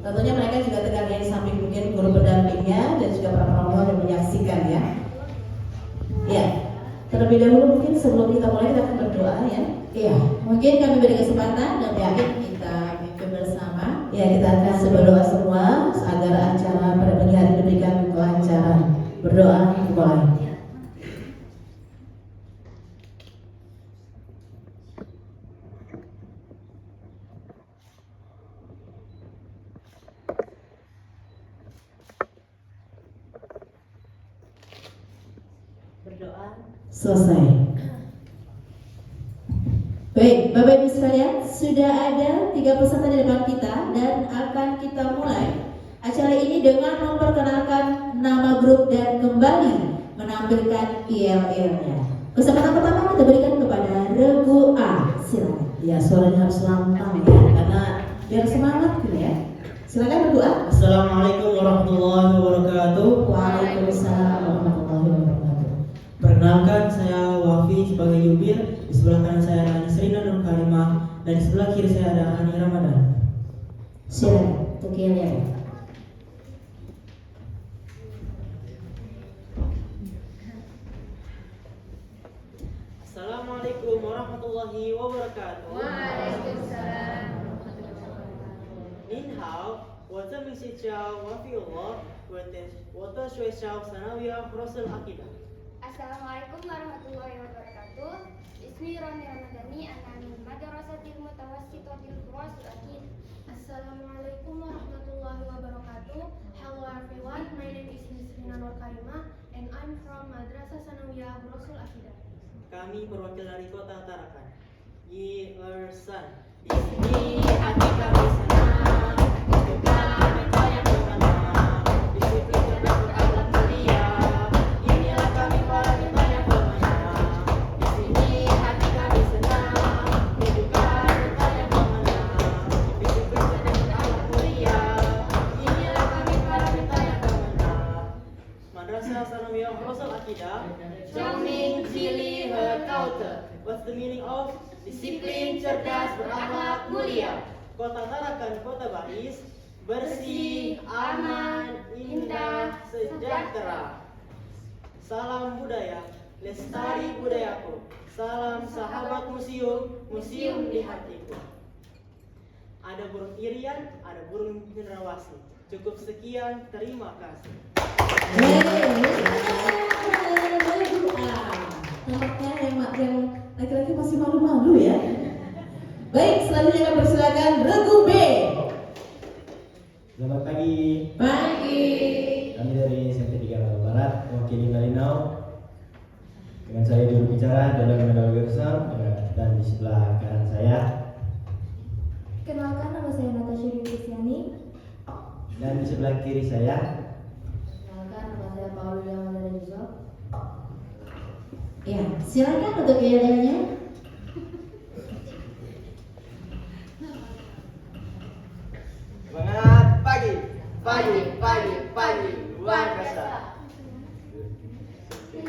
Tentunya mereka juga tegak di samping mungkin guru pendampingnya dan juga para penonton yang menyaksikan ya. Ya, terlebih dahulu mungkin sebelum kita mulai kita akan berdoa ya. Iya, mungkin kami beri kesempatan dan yakin kita memimpin bersama. Ya, kita akan berdoa semua agar acara pada pagi hari diberikan kelancaran. Berdoa mulai. Berdoa selesai. Baik, Bapak Ibu sekalian, sudah ada 3 peserta di depan kita dan akan kita mulai acara ini dengan memperkenalkan nama grup dan kembali menampilkan ILL-nya. Kesempatan pertama kita berikan kepada Regu A. Silakan. Ya, suaranya harus lantang ya, karena biar semangat gitu ya. Silakan Regu A. Assalamualaikum warahmatullahi wabarakatuh. Waalaikumsalam warahmatullahi wabarakatuh. Perkenalkan, saya Wafi sebagai jubir. Di sebelah kanan saya ada Nisrina Nur Karimah dan di sebelah kiri saya ada Hani Ramadan. Silakan untuk ILL. Assalamualaikum warahmatullahi wabarakatuh. Waalaikumsalam. 您好，我这名是叫 Wafiullah， 我的学校Sanawiyah Rasul Akidah. Assalamualaikum warahmatullahi wabarakatuh. Ismi Roni Ramadhani, ana min Madrasatil Mutawassitatil Rasul Akid. Assalamualaikum warahmatullahi wabarakatuh. Hello everyone, my name is Nisrina Nur Karimah and I'm from Madrasah Sanawiyah Rasul Akidah. Kami perwakilan dari kota Tarakan. Yersan. Di sini hati kami senang. Hidup kami banyak bermanfaat. Disiplin cerdas berakhlak mulia. Inilah kami para bintang yang pemenang. Di sini hati kami senang. Hidup kami banyak bermanfaat. Disiplin cerdas berakhlak mulia. Inilah kami para bintang yang pemenang. Madrasah Sanawiyah Rasul Akidah. Joming Cili Hetaute. What's the meaning of disiplin, cerdas, berakhlak, mulia? Kota Tarakan, kota Bais, bersih, aman, indah, sejahtera. Salam budaya, lestari budayaku. Salam sahabat museum, museum di hatiku. Ada burung irian, ada burung cendrawasih. Cukup sekian, terima kasih. Tampaknya yang laki-laki masih malu-malu ya. Baik, selanjutnya kami persilakan Regu B. Selamat pagi. Pagi. Kami dari SMP 3 Lalu Barat, mewakili Malinau. Dengan saya juru bicara dalam medal Gersam dan di sebelah kanan saya. Kenalkan, nama saya Natasha Kristiani. Dan di sebelah kiri saya. Kenalkan, nama saya Paulina Madara Yusuf. Ya, silakan untuk ILL-nya. Semangat pagi, pagi, pagi, pagi, luar biasa. Tiga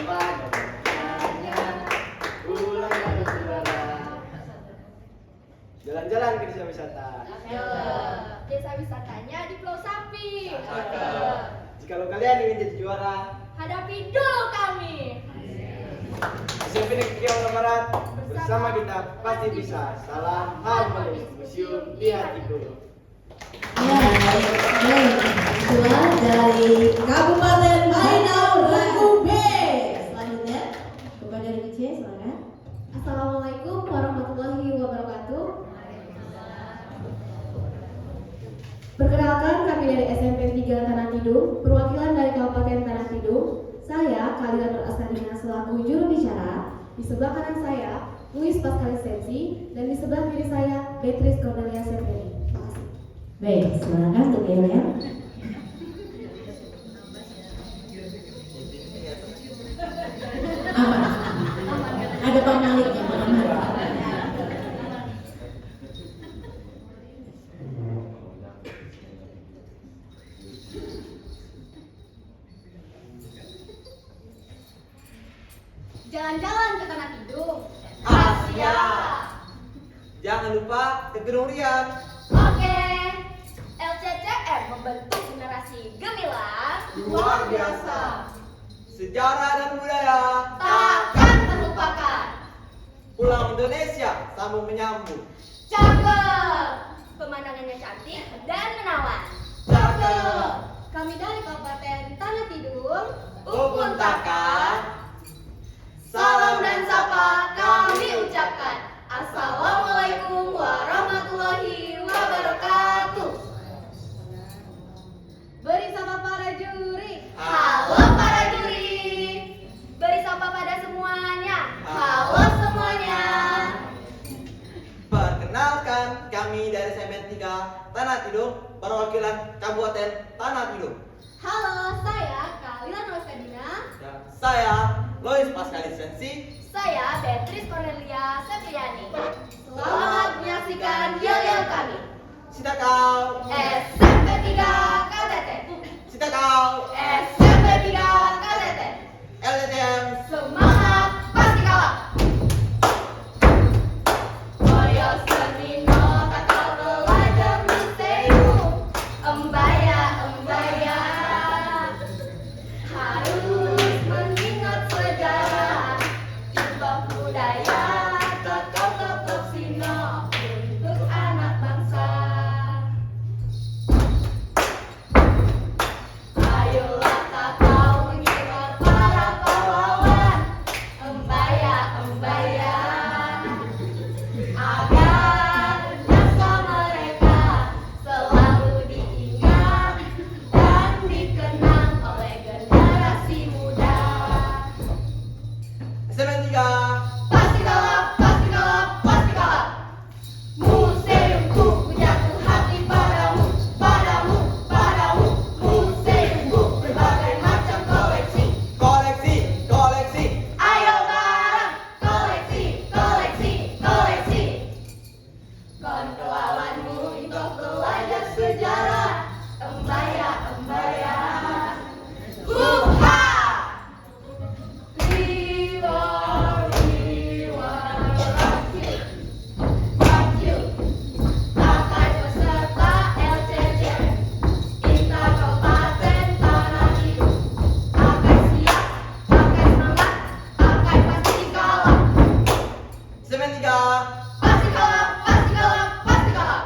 pelajaran yang ulang lagi saudara. Jalan-jalan ke desa wisata. Desa wisatanya di Pulau Sapi. Jikalau kalian ingin jadi juara, Hadapi dulu kami. SMP Negeri Jawa Barat bersama kita pasti bisa. Salam harmonis, museum di hatiku. Ya, baik. Itulah dari Kabupaten Malinau, Regu B. Selanjutnya kepada Regu C, silakan. Assalamualaikum warahmatullahi wabarakatuh. Perkenalkan, kami dari SMP 3 Tanah Tidung, perwakilan dari Kabupaten Tanah Tidung. Saya Khalida Nur Astadina selaku juru bicara. Di sebelah kanan saya Luis Pascal Sensi dan di sebelah kiri saya Beatrice Cornelia Sepeni. Terima kasih. Baik, silakan untuk ILL. Aman. Ada pemaliknya, aman. Jalan-jalan ke Tanah Tidung, lupa ke gedung Rian. Oke, LCCM membentuk generasi gemilang. Luar biasa. Sejarah dan budaya Takkan terlupakan. pulang Indonesia sambung menyambung. Cakep. Pemandangannya cantik dan menawan. Cakep. Kami dari Kabupaten Tanah Tidung, Upun Taka. salam dan sapa kami ucapkan. Assalamualaikum warahmatullahi wabarakatuh. Beri sapa para juri. Halo para juri. Beri sapa pada semuanya. Halo semuanya. Perkenalkan, kami dari segmen 3 Tanah Tidung, perwakilan Kabupaten Tanah Tidung. Halo, saya Kalila Noskadina. Dan saya Lois Paskalisensi. Saya Beatrice Cornelia Septriani. Selamat menyaksikan yel-yel kami. Cita kau, SMP 3 KTT. cita kau, SMP 3 KTT. LTM. Semangat pasti kalah. Koyo senino takal belajar museum. Embaya, embaya. Harus mengingat sejarah. Jebak budaya. Tetap sino untuk anak bangsa. Ayolah takal mengingat para pahlawan. Embaya, embaya. Agar jasa mereka selalu diingat dan dikenang oleh generasi muda. segmen 3 Pasti kalah, pasti kalah, pasti kalah. Museumku jatuh hati padamu, padamu, padamu. Museumku berbagai macam koleksi. koleksi, koleksi. Ayo bareng koleksi, koleksi, koleksi. Kondolanmu untuk belajar sejarah. Embaya, embaya. Huha! We rock you. Rock you. Pakai peserta LCC. Kita Kabupaten Tanah Tidung. Pakai siap, pakai semangat, pakai pasti kalah. segmen 3 Pasti kalah, pasti kalah, pasti kalah.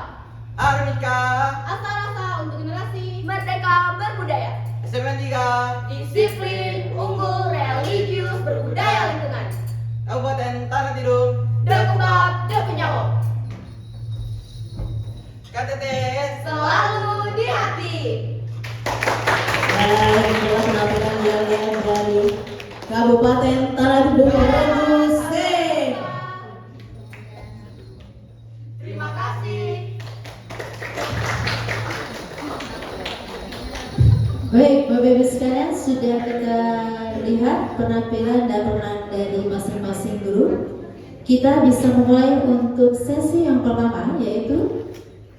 Armika. Asa-asa untuk generasi merdeka berbudaya. segmen 3 Disiplin, unggul, religius, berbudaya lingkungan. Kabupaten Tanah Tidung. Dekubab, depenyawa. KTT. Selalu di hati. Dan itulah penampilan yel-yel dari Kabupaten Tanah Tidung Bagus. Terima kasih. Baik, Bapak Ibu sekalian, sudah kita lihat penampilan dan peran dari masing-masing grup. Kita bisa memulai untuk sesi yang pertama, yaitu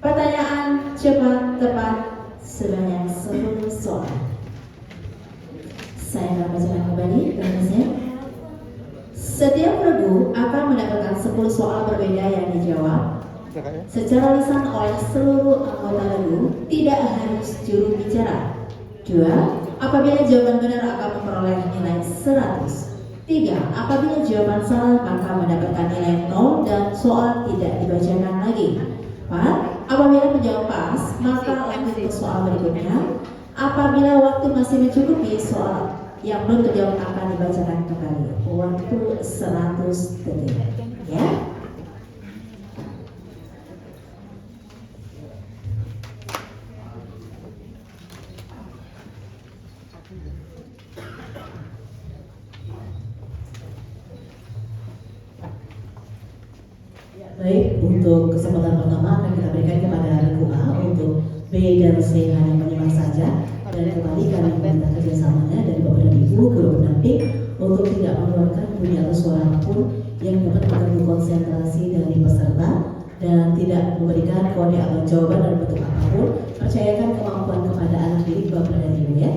pertanyaan cepat tepat sebanyak 10 soal. Saya akan bacakan kembali pertanyaannya. Setiap regu akan mendapatkan 10 soal berbeda yang dijawab secara lisan oleh seluruh anggota regu, tidak harus juru bicara. 2. Apabila jawaban benar akan memperoleh nilai 100. 3. Apabila jawaban salah maka mendapatkan nilai 0 dan soal tidak dibacakan lagi. 4. Apabila menjawab pas maka lanjut ke soal berikutnya. Apabila waktu masih mencukupi, soal yang belum terjawab akan dibacakan kembali. Waktu 100 detik. Ya. Baik, untuk kesempatan pertama akan kita berikan kepada regu A. Untuk B dan C hanya menyimak saja. Dan kembali kami meminta kerjasamanya dari Bapak dan Ibu guru pendamping untuk tidak mengeluarkan bunyi atau suara apapun yang dapat mengganggu konsentrasi dari peserta dan tidak memberikan kode atau jawaban dalam bentuk apapun. Percayakan kemampuan kepada anak didik Bapak dan Ibu ya.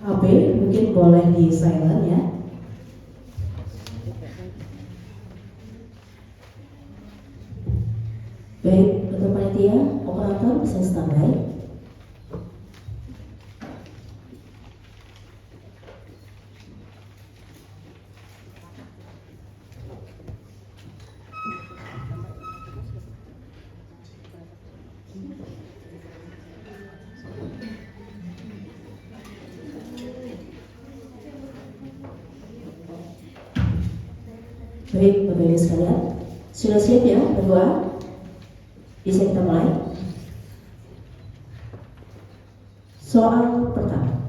HP mungkin boleh di silent ya. Putria, operator bisa standby. Baik, Bapak Ibu sekalian, sudah siap ya berdoa? Bisa kita mulai? Soal pertama.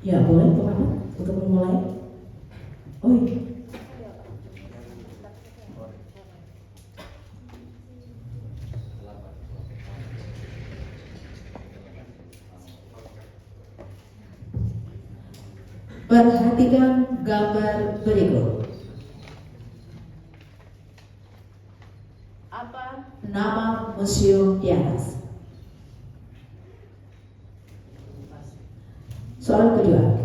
Ya, boleh Pak Ahmad untuk memulai. Oh iya. Perhatikan gambar berikut. Apa nama museum di atas? Soal kedua.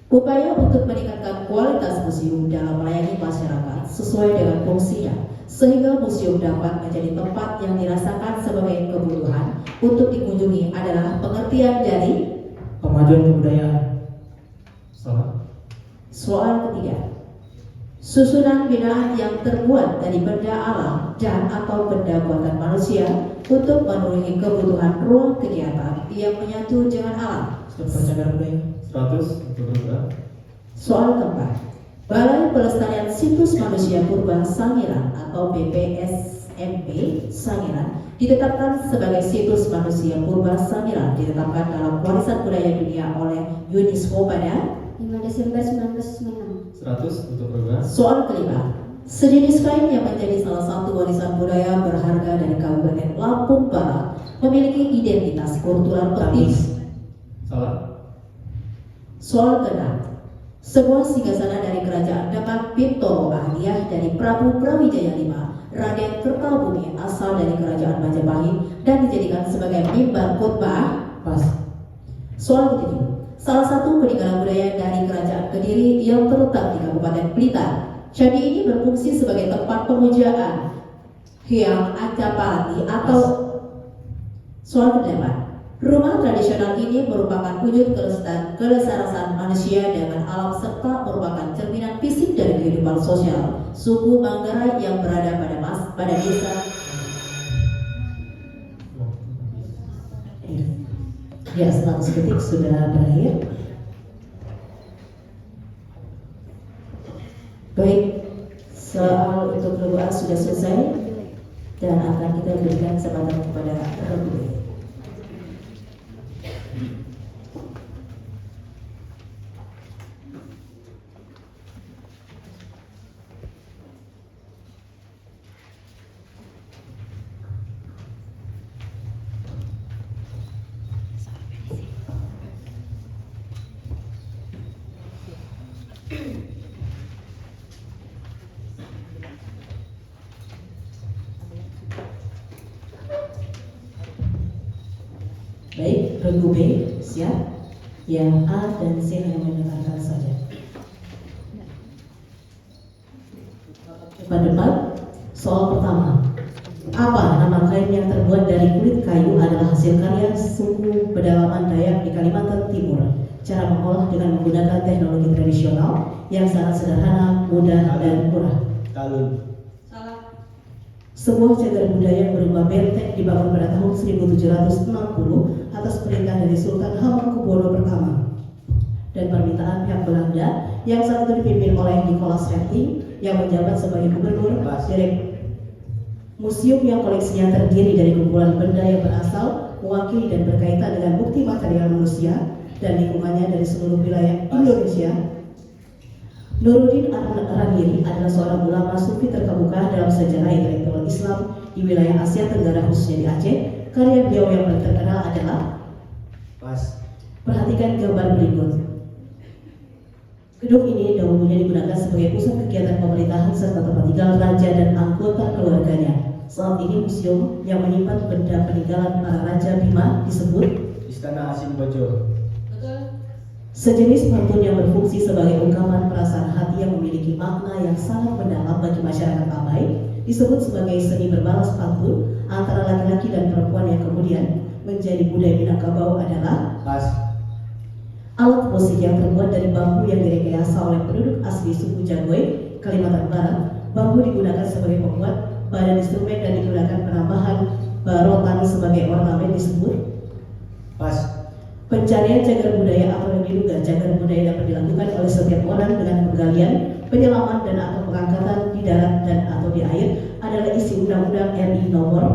Upaya untuk meningkatkan kualitas museum dalam melayani masyarakat sesuai dengan fungsinya, sehingga museum dapat menjadi tempat yang dirasakan sebagai kebutuhan untuk dikunjungi adalah pengertian dari Pemajuan kebudayaan. Salah. soal ketiga. Susunan binaan yang terbuat dari benda alam dan atau benda buatan manusia untuk memenuhi kebutuhan ruang kegiatan yang menyatu dengan alam. Stop cagar budaya. 100 untuk berdoa. Soal keempat. Balai Pelestarian Situs Manusia Purba Sangiran atau BPSMP Sangiran ditetapkan sebagai situs manusia purba Sangiran, ditetapkan dalam warisan budaya dunia oleh UNESCO pada 5 Desember 1996. 100 untuk berdoa. soal kelima. Sejenis kain yang menjadi salah satu warisan budaya berharga dari Kabupaten Lampung Barat memiliki identitas kultural penting. Salah. Soal keenam. Sebuah singgasana dari kerajaan Demak Bintoro hadiah dari Prabu Brawijaya V, Raden Kertabumi asal dari kerajaan Majapahit dan dijadikan sebagai mimbar khotbah. Pas. Soal ketujuh. Salah satu peninggalan budaya dari kerajaan Kediri yang terletak di Kabupaten Blitar. Candi ini berfungsi sebagai tempat pemujaan Hyang Acapalati atau soal kedelapan. Rumah tradisional ini merupakan wujud kelestarian manusia dengan alam serta merupakan cerminan fisik dari kehidupan sosial suku Manggarai yang berada pada desa. Ya, 100 detik sudah berakhir. Baik, soal untuk berdoa sudah selesai dan akan kita berikan kesempatan kepada Robi. Baik, regu B siap. Yang A dan C hanya mendengarkan saja. Depan depan, soal pertama. Apa nama kain yang terbuat dari kulit kayu adalah hasil karya suku pedalaman Dayak di Kalimantan Timur. Cara mengolah dengan menggunakan teknologi tradisional yang sangat sederhana, mudah, dan murah. Talun. Sebuah cagar budaya berupa benteng dibangun pada tahun 1760 atas perintah dari Sultan Hamengkubuwono pertama dan permintaan pihak Belanda yang saat itu dipimpin oleh Nicholas Renting yang menjabat sebagai gubernur. Museum yang koleksinya terdiri dari kumpulan benda yang berasal, mewakili dan berkaitan dengan bukti material manusia dan lingkungannya dari seluruh wilayah Indonesia. Nuruddin Ar-Raniri adalah seorang ulama sufi terkemuka dalam sejarah intelektual Islam di wilayah Asia Tenggara khususnya di Aceh. Karya beliau yang paling terkenal adalah Pas. Perhatikan gambar berikut. Gedung ini dahulunya digunakan sebagai pusat kegiatan pemerintahan serta tempat tinggal raja dan anggota keluarganya. Saat ini museum yang menyimpan benda peninggalan para raja Bima disebut Istana Asin Bojo. sejenis pantun yang berfungsi sebagai ungkapan perasaan hati yang memiliki makna yang sangat mendalam bagi masyarakat Abai. disebut sebagai seni berbalas pantun antara laki-laki dan perempuan yang kemudian menjadi budaya Minangkabau adalah Pas. alat musik yang terbuat dari bambu yang direkayasa oleh penduduk asli suku Jagoy, Kalimantan Barat. Bambu digunakan sebagai pembuat badan instrumen dan digunakan penambahan barotan sebagai ornamen disebut Pas. pencarian cagar budaya atau yang diduga cagar budaya dapat dilakukan oleh setiap orang dengan penggalian, penyelaman dan atau pengangkatan di darat dan atau di air adalah isi Undang-Undang RI nomor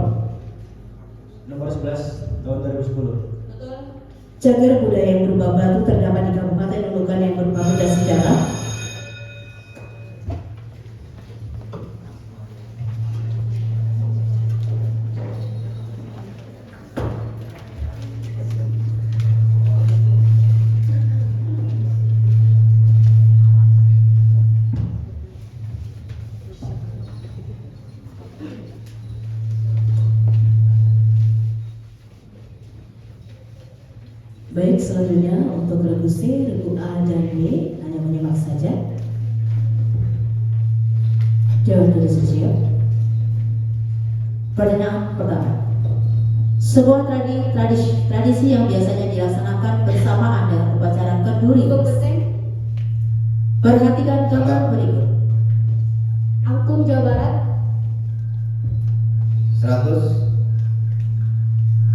11 tahun 2010. cagar budaya yang berupa batu terdapat di Kabupaten Nunukan yang berupa benda sejarah. Baik, selanjutnya untuk regu C, regu A dan B hanya menyimak saja. Jawab dari siap. Pertanyaan pertama. Sebuah tradisi yang biasanya dilaksanakan bersamaan dengan upacara kenduri. Perhatikan gambar berikut. Angklung Jawa Barat. 100.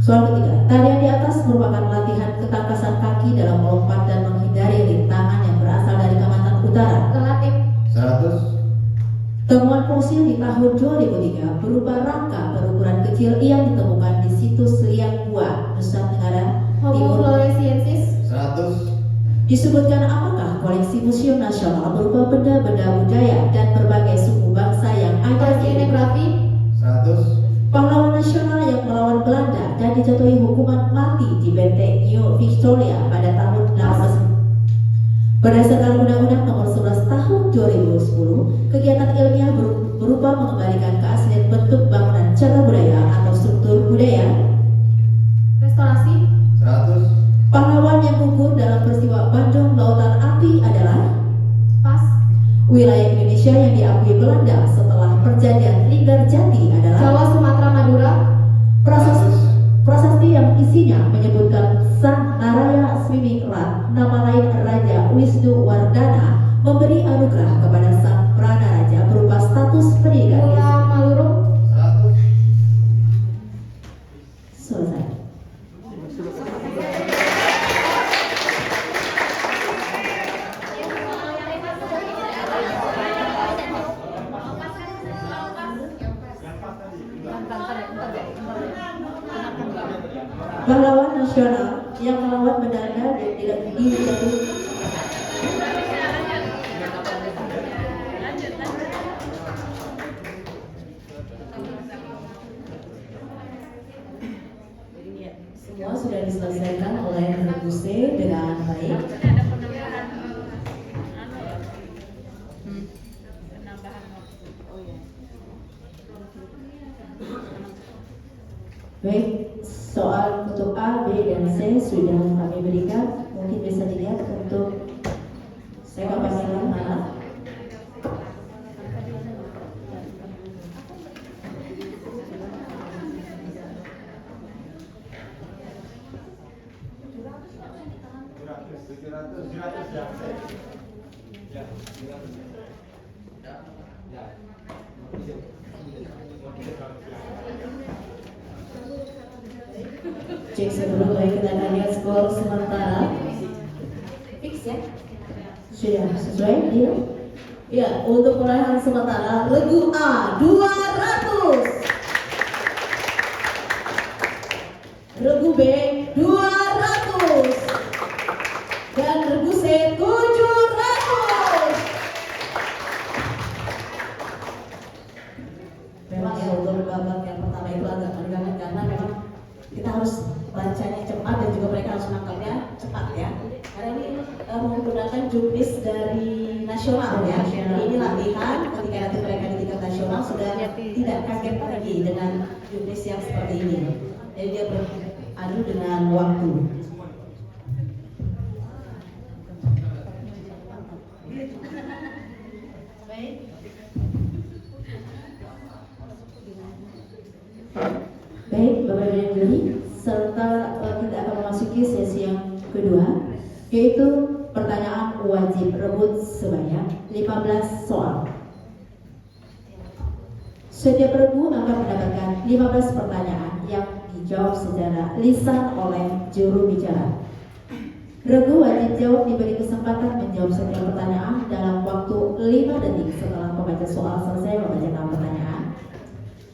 Soal ketiga, tarian di atas merupakan latihan ketangkasan kaki dalam melompat dan menghindari rintangan yang berasal dari Kalimantan Utara. Relatif. 100. Temuan fosil di tahun 2003 berupa rangka berukuran kecil yang ditemukan di situs Liang Gua, Nusa Tenggara Homo Timur. floresiensis. 100. Disebutkan apakah koleksi Museum Nasional berupa benda-benda budaya dan berbagai suku bangsa yang ada di Etnografi. 100. pahlawan nasional yang melawan Belanda dan dijatuhi hukuman mati di Benteng New Victoria pada tahun 18. Berdasarkan Undang-Undang Nomor 11 Tahun 2010, kegiatan ilmiah berupa mengembalikan keaslian bentuk bangunan cagar budaya atau struktur budaya. Restorasi. 100. Pahlawan yang gugur dalam peristiwa Bandung Lautan Api adalah Pas. wilayah Indonesia yang diakui Belanda setelah Perjanjian Linggarjati adalah Jawa, Sumatera, Madura. Prasasti yang isinya menyebutkan Sang Naraya Swimingrat, nama lain Raja Wisnu Wardana, memberi anugerah kepada Sang Pranaraja berupa status pendidikan. Pulau Maluru. 100. Selesai. Pahlawan nasional yang melawan Belanda dan tidak dijatuhi. Semua sudah diselesaikan oleh regu C dengan baik. Baik, soal untuk A, B, dan C sudah kami berikan. Mungkin bisa dilihat untuk saya kapasitas mana. Cek sebelum baik, kita akan lihat skor sementara. Fix ya? Sudah sesuai dia? Ya, untuk perolehan sementara regu A 200, regu B 200, dan regu C 700. Memang ya untuk babak yang pertama itu agak menegangkan karena memang kita harus bacanya cepat dan juga mereka harus menangkapnya cepat ya. Karena ini menggunakan juknis dari nasional ya. Jadi ini latihan ketika nanti mereka di tingkat nasional sudah tidak kaget lagi dengan juknis yang seperti ini. Jadi dia beradu dengan waktu. Baik. kedua, yaitu pertanyaan wajib rebut sebanyak 15 soal. Setiap regu akan mendapatkan 15 pertanyaan yang dijawab secara lisan oleh juru bicara. Regu wajib jawab diberi kesempatan menjawab setiap pertanyaan dalam waktu 5 detik setelah pembaca soal selesai membacakan pertanyaan.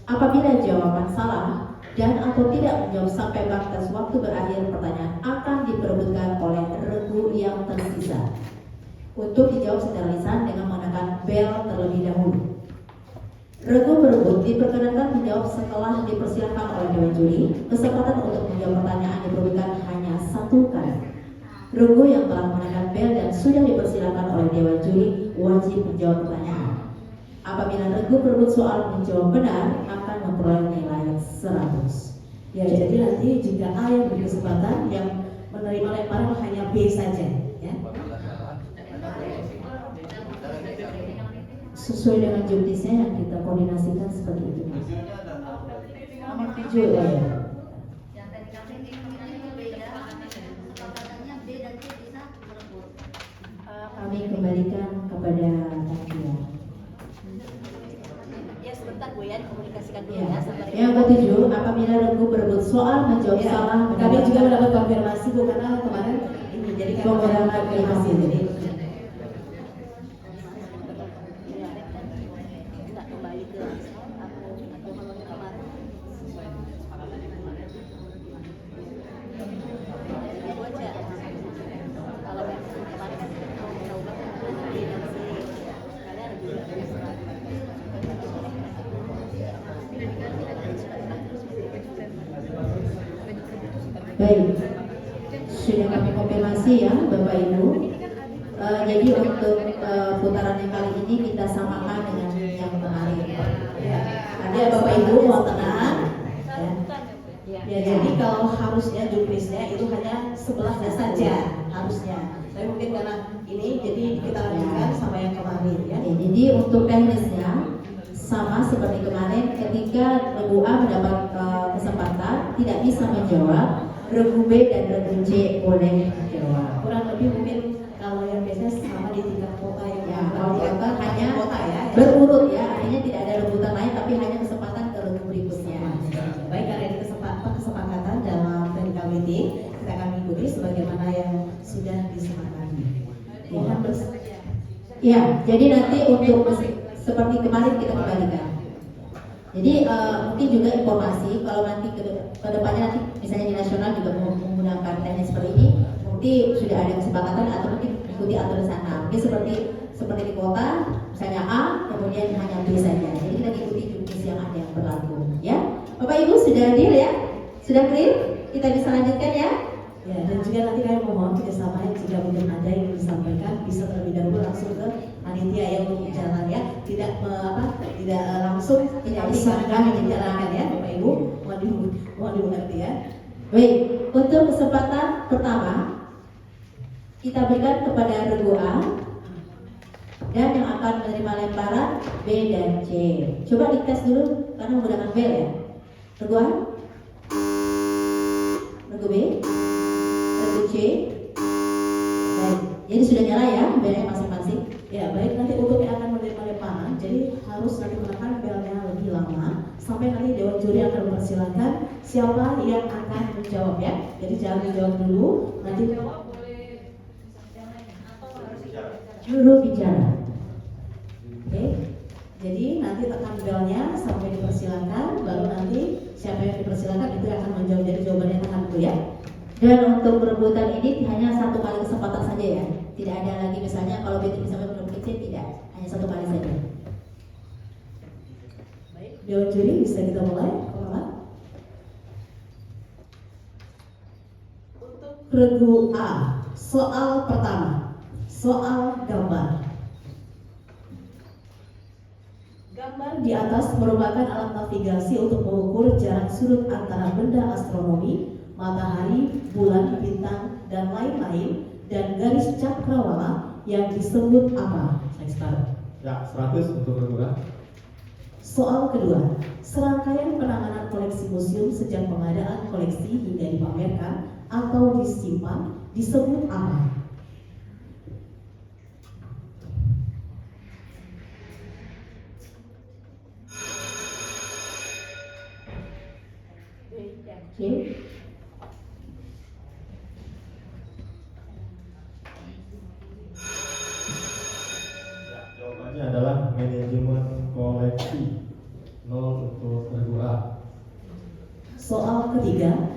Apabila jawaban salah dan atau tidak menjawab sampai batas waktu berakhir, pertanyaan akan diperebutkan oleh regu yang tersisa. Untuk dijawab secara lisan dengan menggunakan bel terlebih dahulu. Regu berebut diperkenankan menjawab setelah dipersilakan oleh dewan juri. Kesempatan untuk menjawab pertanyaan diperebutkan hanya 1 kali. Regu yang telah menggunakan bel dan sudah dipersilakan oleh dewan juri wajib menjawab pertanyaan. Apabila regu berebut soal menjawab benar, akan memperoleh nilai 100. Ya, jadi nanti jika A yang beri kesempatan, yang menerima lemparan hanya B saja, ya. Sesuai dengan jobdesknya yang kita koordinasikan seperti itu. Nomor 7 ya. Kami kembalikan kepada Tantia. Ya, sebentar Bu ya, dikomunikasikan dulu Ya. ya. Sebentar. Yang ketujuh, apabila regu berebut soal menjawab Ya, salah, kami juga mendapat konfirmasi Bu karena kemarin ini jadi kami Pengurangan mendapat konfirmasi jadi tidak kembali ke atau kemarin. Itu aja. Kalau yang kemarin kan kita mau mencoba nanti kalian juga baik, sudah kami konfirmasi ya Bapak Ibu. Jadi untuk putaran yang kali ini kita samakan dengan yang kemarin. ya. Ada Ya Bapak Ibu mau tenang. Ya, Jadi kalau harusnya juknisnya itu hanya sebelahnya saja harusnya. Tapi mungkin karena ini jadi kita lanjutkan sama yang kemarin ya. Oke, jadi untuk teknisnya sama seperti kemarin, ketika regu A mendapat kesempatan tidak bisa menjawab, regu B dan regu C boleh menjawab. Kurang lebih mungkin kalau yang biasanya sama di tingkat kota ya. Ya, kalau kota hanya kota ya. berurut ya, artinya tidak ada rebutan lain tapi hanya kesempatan ke regu berikutnya. Baik, karena ini kesepakatan dalam technical meeting kita akan ikuti sebagaimana yang sudah disepakati. Mohon bersedia. Ya, jadi nanti untuk seperti kemarin kita kembalikan. Jadi mungkin juga informasi kalau nanti ke depannya nanti misalnya di nasional juga menggunakan teknik seperti ini, mungkin sudah ada kesepakatan atau mungkin ikuti aturan sana. Mungkin seperti di kota, misalnya A, kemudian hanya B saja. Jadi kita ikuti juknis yang ada yang berlaku. Ya, Bapak Ibu sudah deal ya, sudah clear? Kita bisa lanjutkan ya. Ya, dan juga nanti kami mohon kerjasamanya jika mungkin ada yang disampaikan bisa terlebih dahulu langsung ke panitia yang untuk jalan ya, tidak tidak langsung Tidak kami disangka kami menjalankan ya, Bapak Ibu mohon dimengerti ya. Baik, untuk kesempatan pertama kita berikan kepada regu A dan yang akan menerima lemparan B dan C. Coba dites dulu karena menggunakan bel ya. Regu A, regu B, regu C. Baik, jadi sudah nyala ya belnya masing-masing. Ya baik, nanti untuk yang akan menerima lemparan jadi harus nanti menekan belnya lebih lama sampai nanti dewan juri akan mempersilahkan siapa yang akan menjawab ya. Jadi jangan dijawab dulu, nanti Juru bicara. oke. Jadi nanti tekan belnya sampai dipersilakan, baru nanti siapa yang dipersilakan itu akan menjawab. Jadi jawabannya tahan dulu ya. Dan untuk perebutan ini hanya 1 kali kesempatan saja ya. Tidak ada lagi misalnya kalau B bisa menurut C tidak, hanya 1 kali saja. Baik, dewan juri bisa kita mulai. Pengamat. Untuk regu A, soal pertama, soal gambar. Gambar di atas merupakan alat navigasi untuk mengukur jarak sudut antara benda astronomi, matahari, bulan, bintang, dan lain-lain, dan garis cakrawala yang disebut apa? Saya start. Ya, 100 untuk berdua. Soal kedua, serangkaian penanganan koleksi museum sejak pengadaan koleksi hingga dipamerkan atau disimpan disebut apa? Oke. Ya, jawabannya adalah manajemen koleksi. 0 untuk regu A. Soal ketiga,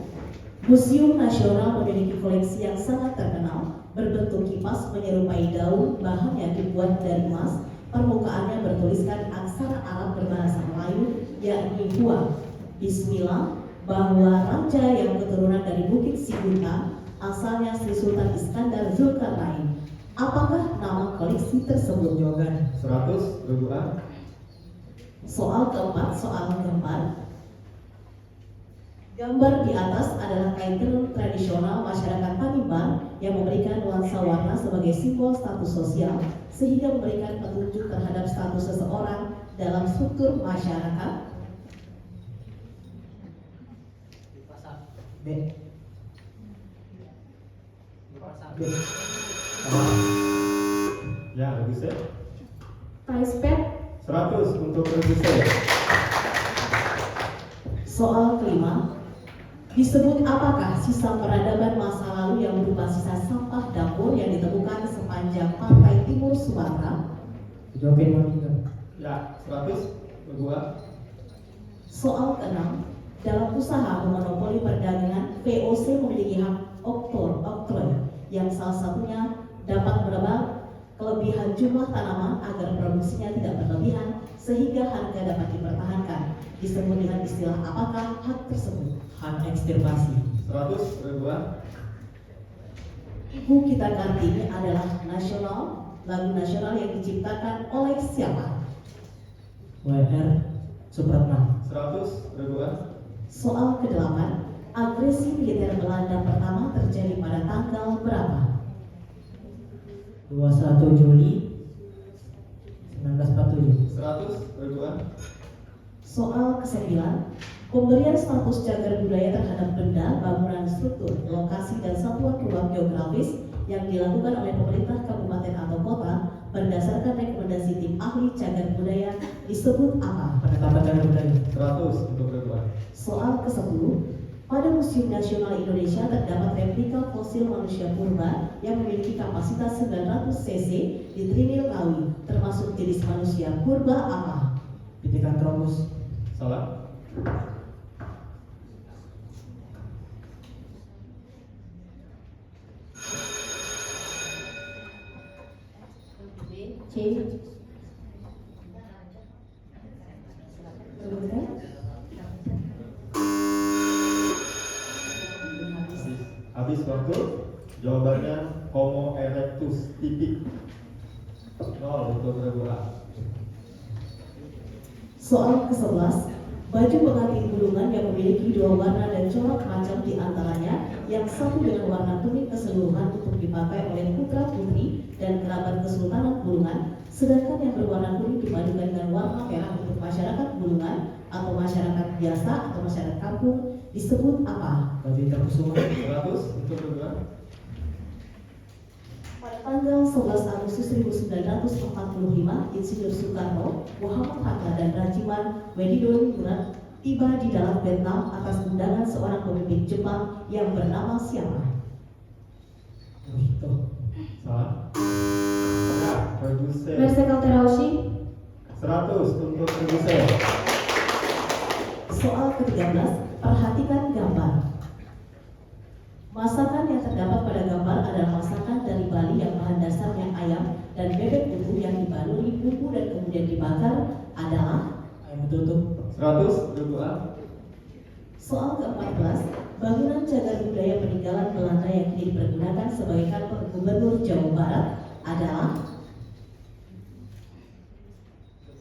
Museum Nasional memiliki koleksi yang sangat terkenal, berbentuk kipas menyerupai daun, bahannya dibuat dari emas, permukaannya bertuliskan aksara Arab berbahasa Melayu, yakni Huwa. Bismillah, bahwa raja yang keturunan dari Bukit Sibuta, asalnya Sri Sultan Iskandar Zulkarnain. Apakah nama koleksi tersebut? Jawaban 100 regu A. Soal keempat, soal gambar. Gambar di atas adalah kain tenun tradisional masyarakat Tanimbar yang memberikan nuansa warna sebagai simbol status sosial, sehingga memberikan petunjuk terhadap status seseorang dalam struktur masyarakat. B. B. Ya, regu C. Paispet. 100 untuk regu C. Soal kelima, disebut apakah sisa peradaban masa lalu yang berupa sisa sampah dapur yang ditemukan sepanjang pantai timur Sumatera? Ya, 100 regu A. Soal keenam, dalam usaha memonopoli perdagangan, VOC memiliki hak oktroy yang salah satunya dapat menebak kelebihan jumlah tanaman agar produksinya tidak berlebihan sehingga harga dapat dipertahankan. Disebut dengan istilah apakah hak tersebut? Hak ekstirpasi. 100 regu A. Ibu Kita Kartini adalah lagu nasional yang diciptakan oleh siapa? WR Supratman. 100 regu A. Soal ke-8, agresi militer Belanda pertama terjadi pada tanggal berapa? 21 Juli 1947. 100 regu A. Soal ke-9, pemberian status cagar budaya terhadap benda, bangunan, struktur, lokasi, dan satuan ruang geografis yang dilakukan oleh pemerintah kabupaten atau kota berdasarkan rekomendasi tim ahli cagar budaya disebut apa? Penetapan cagar budaya. 100 untuk regu A. Soal ke-10, pada Museum Nasional Indonesia terdapat replika fosil manusia purba yang memiliki kapasitas 900 cc di Trinil Ngawi, termasuk jenis manusia purba apa? Pithecanthropus. Salah. C. Habis waktu. Jawabannya Homo erectus titik. 0 untuk regu A. Soal ke-11, baju pengantin gulungan yang memiliki dua warna dan corak macam di antaranya, yang satu dengan warna kuning keseluruhan untuk dipakai oleh putra putri dan kerabat Kesultanan Gulungan, sedangkan yang berwarna kuning dipadukan dengan warna merah untuk masyarakat gulungan atau masyarakat biasa atau masyarakat kampung disebut apa? Baju hitam kusuma. 100 untuk regu A. Pada tanggal 11 Agustus 1945, Insinyur Soekarno, Muhammad Hatta, dan Rajiman Weddidonugroho tiba di dalam Vietnam atas undangan seorang pemimpin Jepang yang bernama siapa? Salah. Ya, regu C. Marcel Terauchi. 100 untuk regu C. Soal ke-13, perhatikan gambar. Masakan yang terdapat pada gambar adalah masakan dari Bali yang bahan dasarnya ayam dan bebek utuh yang dibaluri bumbu dan kemudian dibakar adalah Ayam betutu. 100 regu A. soal ke-14. Bangunan cagar budaya peninggalan Belanda yang kini dipergunakan sebagai kantor Gubernur Jawa Barat adalah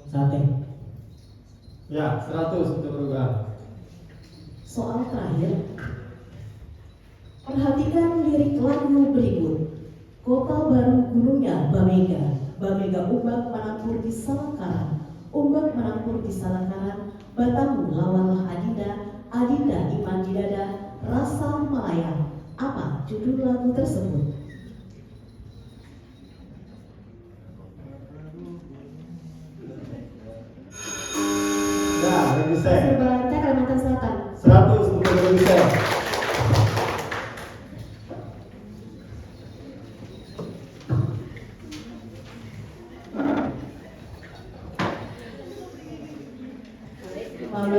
Sate. Ya, 100 untuk regu A. soal terakhir. Perhatikan lirik lagu berikut. Kota baru gunungnya Bamega, Bamega umbak menangkur di Salakaran, umbak menangkur di Salakaran, Batamu lawanlah Adinda, Adinda iman di dada, rasa melayang. Apa judul lagu tersebut? Nah, Regisel. Sebalanta, Kalimantan Selatan. 100 untuk Regisel.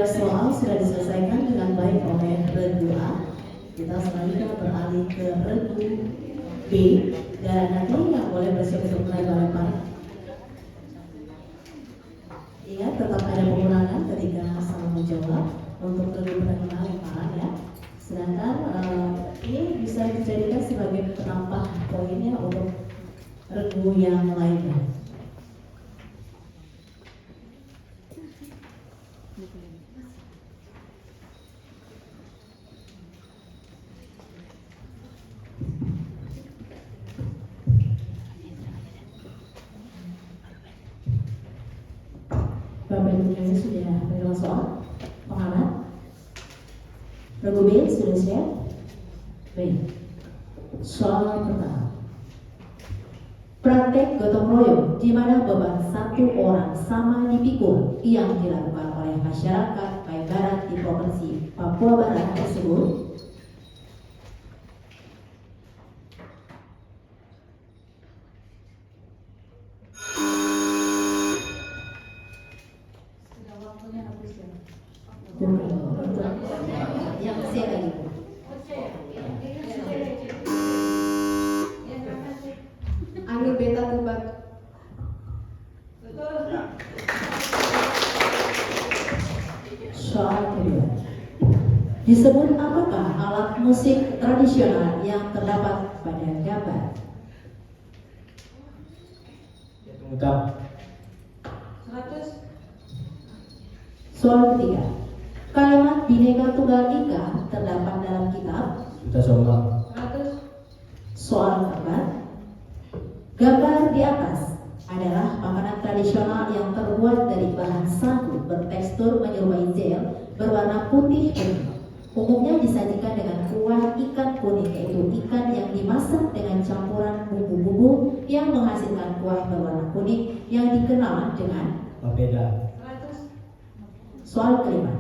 Soal sudah diselesaikan dengan baik oleh regu A. Kita selanjutnya beralih ke regu B, dan nanti yang boleh bersiap untuk melempar. Ingat, tetap ada pengurangan ketika salah menjawab untuk regu penerima lemparan ya. Sedangkan ini bisa dijadikan sebagai penambah poinnya untuk regu yang lainnya. Bapak Ibu Guru sudah menerima soal pengamat. Regu B sudah siap? Baik. Soal pertama. Praktek gotong royong di mana beban satu orang sama dipikul yang dilakukan oleh masyarakat Barat di Provinsi Papua Barat tersebut yang C lagi. Anu beta tubat. Soal kedua. Disebut apakah alat musik tradisional yang terdapat pada gambar? Ungkap. Soal ketiga. Kalimat Bhinneka Tunggal Ika terdapat dalam kitab. Kita sombong. Soal keempat. Gambar di atas adalah makanan tradisional yang terbuat dari bahan sagu bertekstur menyerupai gel berwarna putih kuning. Umumnya disajikan dengan kuah ikan kuning, yaitu ikan yang dimasak dengan campuran bumbu-bumbu yang menghasilkan kuah berwarna kuning yang dikenal dengan Papeda. Soal kelima.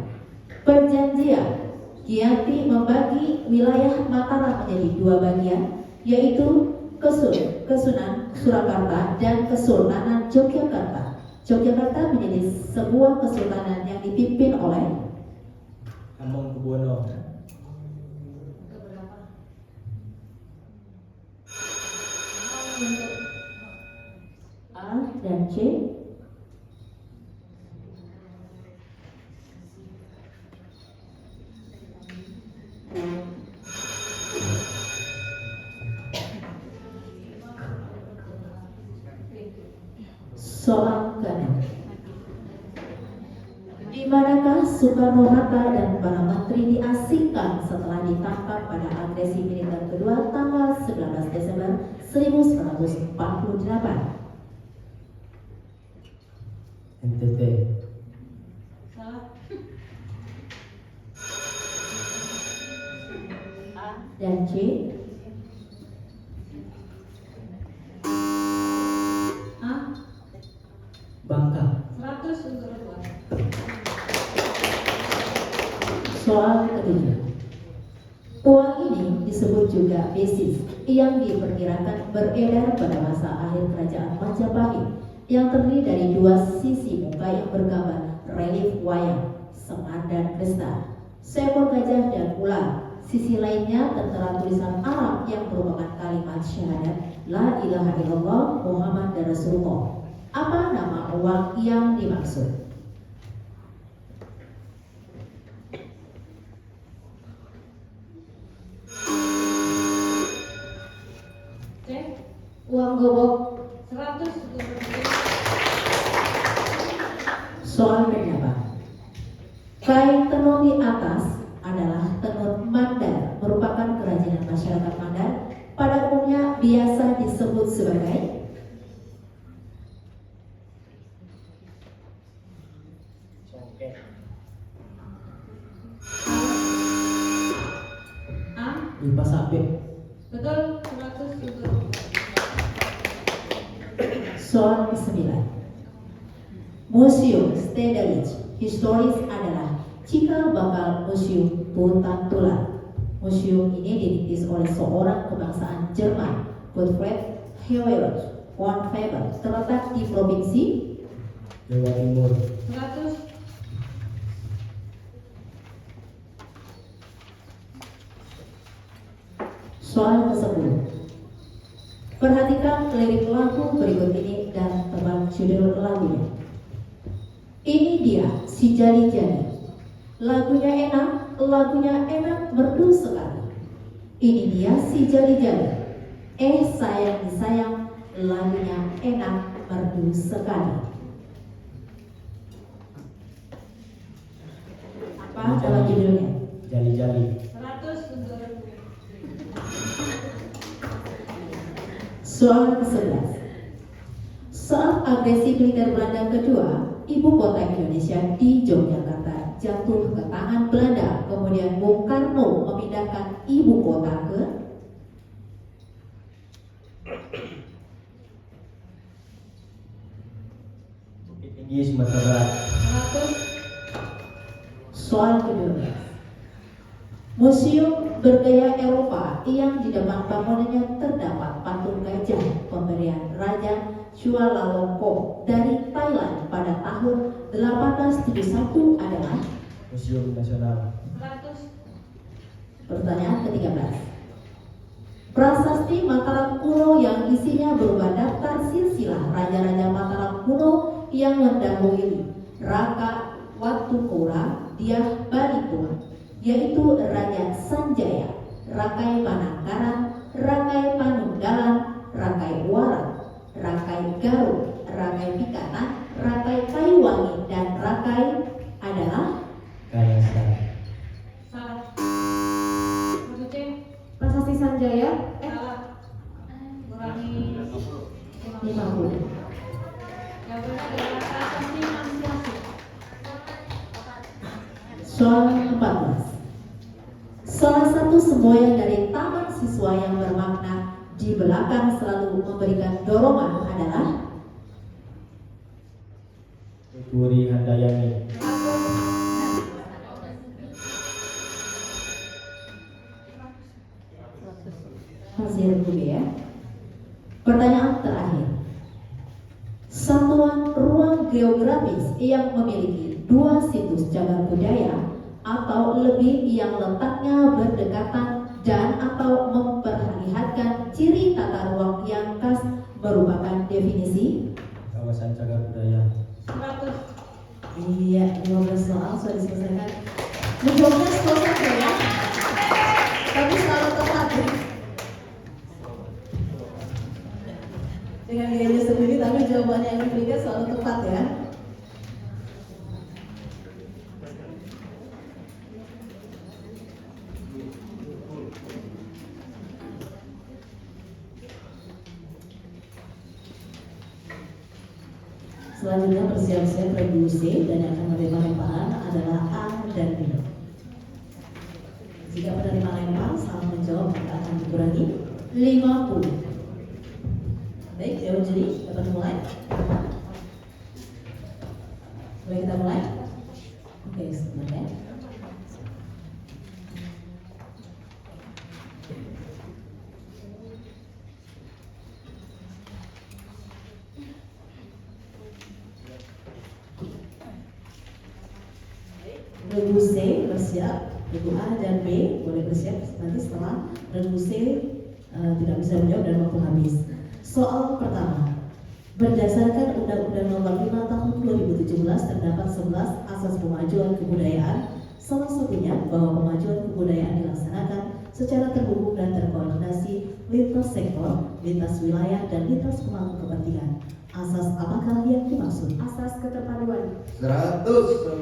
Perjanjian Giyanti membagi wilayah Mataram menjadi dua bagian, yaitu Kesunan Surakarta dan Kesultanan Yogyakarta. Yogyakarta menjadi sebuah kesultanan yang dipimpin oleh Hamengkubuwono. A dan C. Soal ke-6. Di manakah Soekarno-Hatta dan para menteri diasingkan setelah ditangkap pada agresi militer kedua tanggal 19 Desember 1948? NTT. A dan C. Bangka. Soal ketiga. Uang ini disebut juga besis yang diperkirakan beredar pada masa akhir kerajaan Majapahit yang terdiri dari dua sisi muka yang bergambar relief wayang, Semar dan Krista, seekor gajah dan ular. Sisi lainnya tertera tulisan Arab yang merupakan kalimat syahadat La ilaha illallah Muhammad Rasulullah. Apa nama uang yang dimaksud? Uang gobok. Soal kedua. Kain tenun di atas adalah tenun Mandar, merupakan kerajinan masyarakat Mandar. Pada umumnya biasa disebut sebagai IPA sampai. Betul, 100 untuk Soal ke-9. Museum Stedelijk historis adalah cikal bakal Museum Puntan Tulang. Museum ini dirintis oleh seorang kebangsaan Jerman, Gottfried Heuerich von Faber, terletak di provinsi Jawa Timur. 100. Soal ke-10. Perhatikan lirik lagu berikut ini dan tebak judul lagunya. Ini dia si Jali-Jali. Lagunya enak merdu sekali. Ini dia si Jali-Jali. Sayang disayang, lagunya enak merdu sekali. Apa nama judulnya? Jali-jali. 100 untuk Soal ke-11. Saat agresi militer Belanda kedua, ibu kota Indonesia di Yogyakarta jatuh ke tangan Belanda. Kemudian Bung Karno memindahkan ibu kota ke Bukit Tinggi, Sumatera Barat. 100. soal ke-12. Museum bergaya Eropa yang di depan bangunannya terdapat patung gajah pemberian Raja Chulalongkorn dari Thailand pada tahun 1871 adalah Museum Nasional. 100. pertanyaan ke-13. Prasasti Mataram kuno yang isinya berupa daftar silsilah raja-raja Mataram kuno yang mendahului Raka Watukura Dyah Barito, yaitu Raja Sanjaya, Rakai Panangkaran, Rakai Panunggalan, Rakai Warat, Rakai Garut, Rakai Pikatan, Rakai Kayuwangi, dan Rakai adalah Kayasan. Salah. 1C. Prasasti Sanjaya Salah. Kurangi 50. Yang benar adalah prasasti Mansiasi. Soal 14. Salah satu semboyan dari taman siswa yang bermakna di belakang selalu memberikan dorongan adalah Puri Handayani. hasil dulu ya. Pertanyaan terakhir. Satuan ruang geografis yang memiliki 2 situs cagar budaya atau lebih yang letaknya berdekatan dan atau memperlihatkan ciri tata ruang yang khas merupakan definisi. Kawasan cagar budaya. 100. Iya, 15 soal sudah diselesaikan. Menjawabnya selesai ya. Tapi selalu tepat ya. Dengan gayanya sendiri tapi jawabannya yang diberikan selalu tepat ya. Selanjutnya bersiap-siap review C dan yang akan menerima lemparan adalah A dan B. Jika penerima lempar salah menjawab maka akan dikurangi 50. Baik, Dewan Juri dapat mulai. Boleh kita mulai? Oke, sebentar ya. Regu C bersiap, regu A dan B boleh bersiap nanti setelah regu C tidak bisa menjawab dan waktu habis. Soal pertama, berdasarkan Undang-Undang Nomor 5 Tahun 2017 terdapat 11 asas pemajuan kebudayaan. Salah satunya bahwa pemajuan kebudayaan dilaksanakan secara terhubung dan terkoordinasi lintas sektor, lintas wilayah, dan lintas pemangku kepentingan. Asas apakah yang dimaksud? Asas keterpaduan. 100.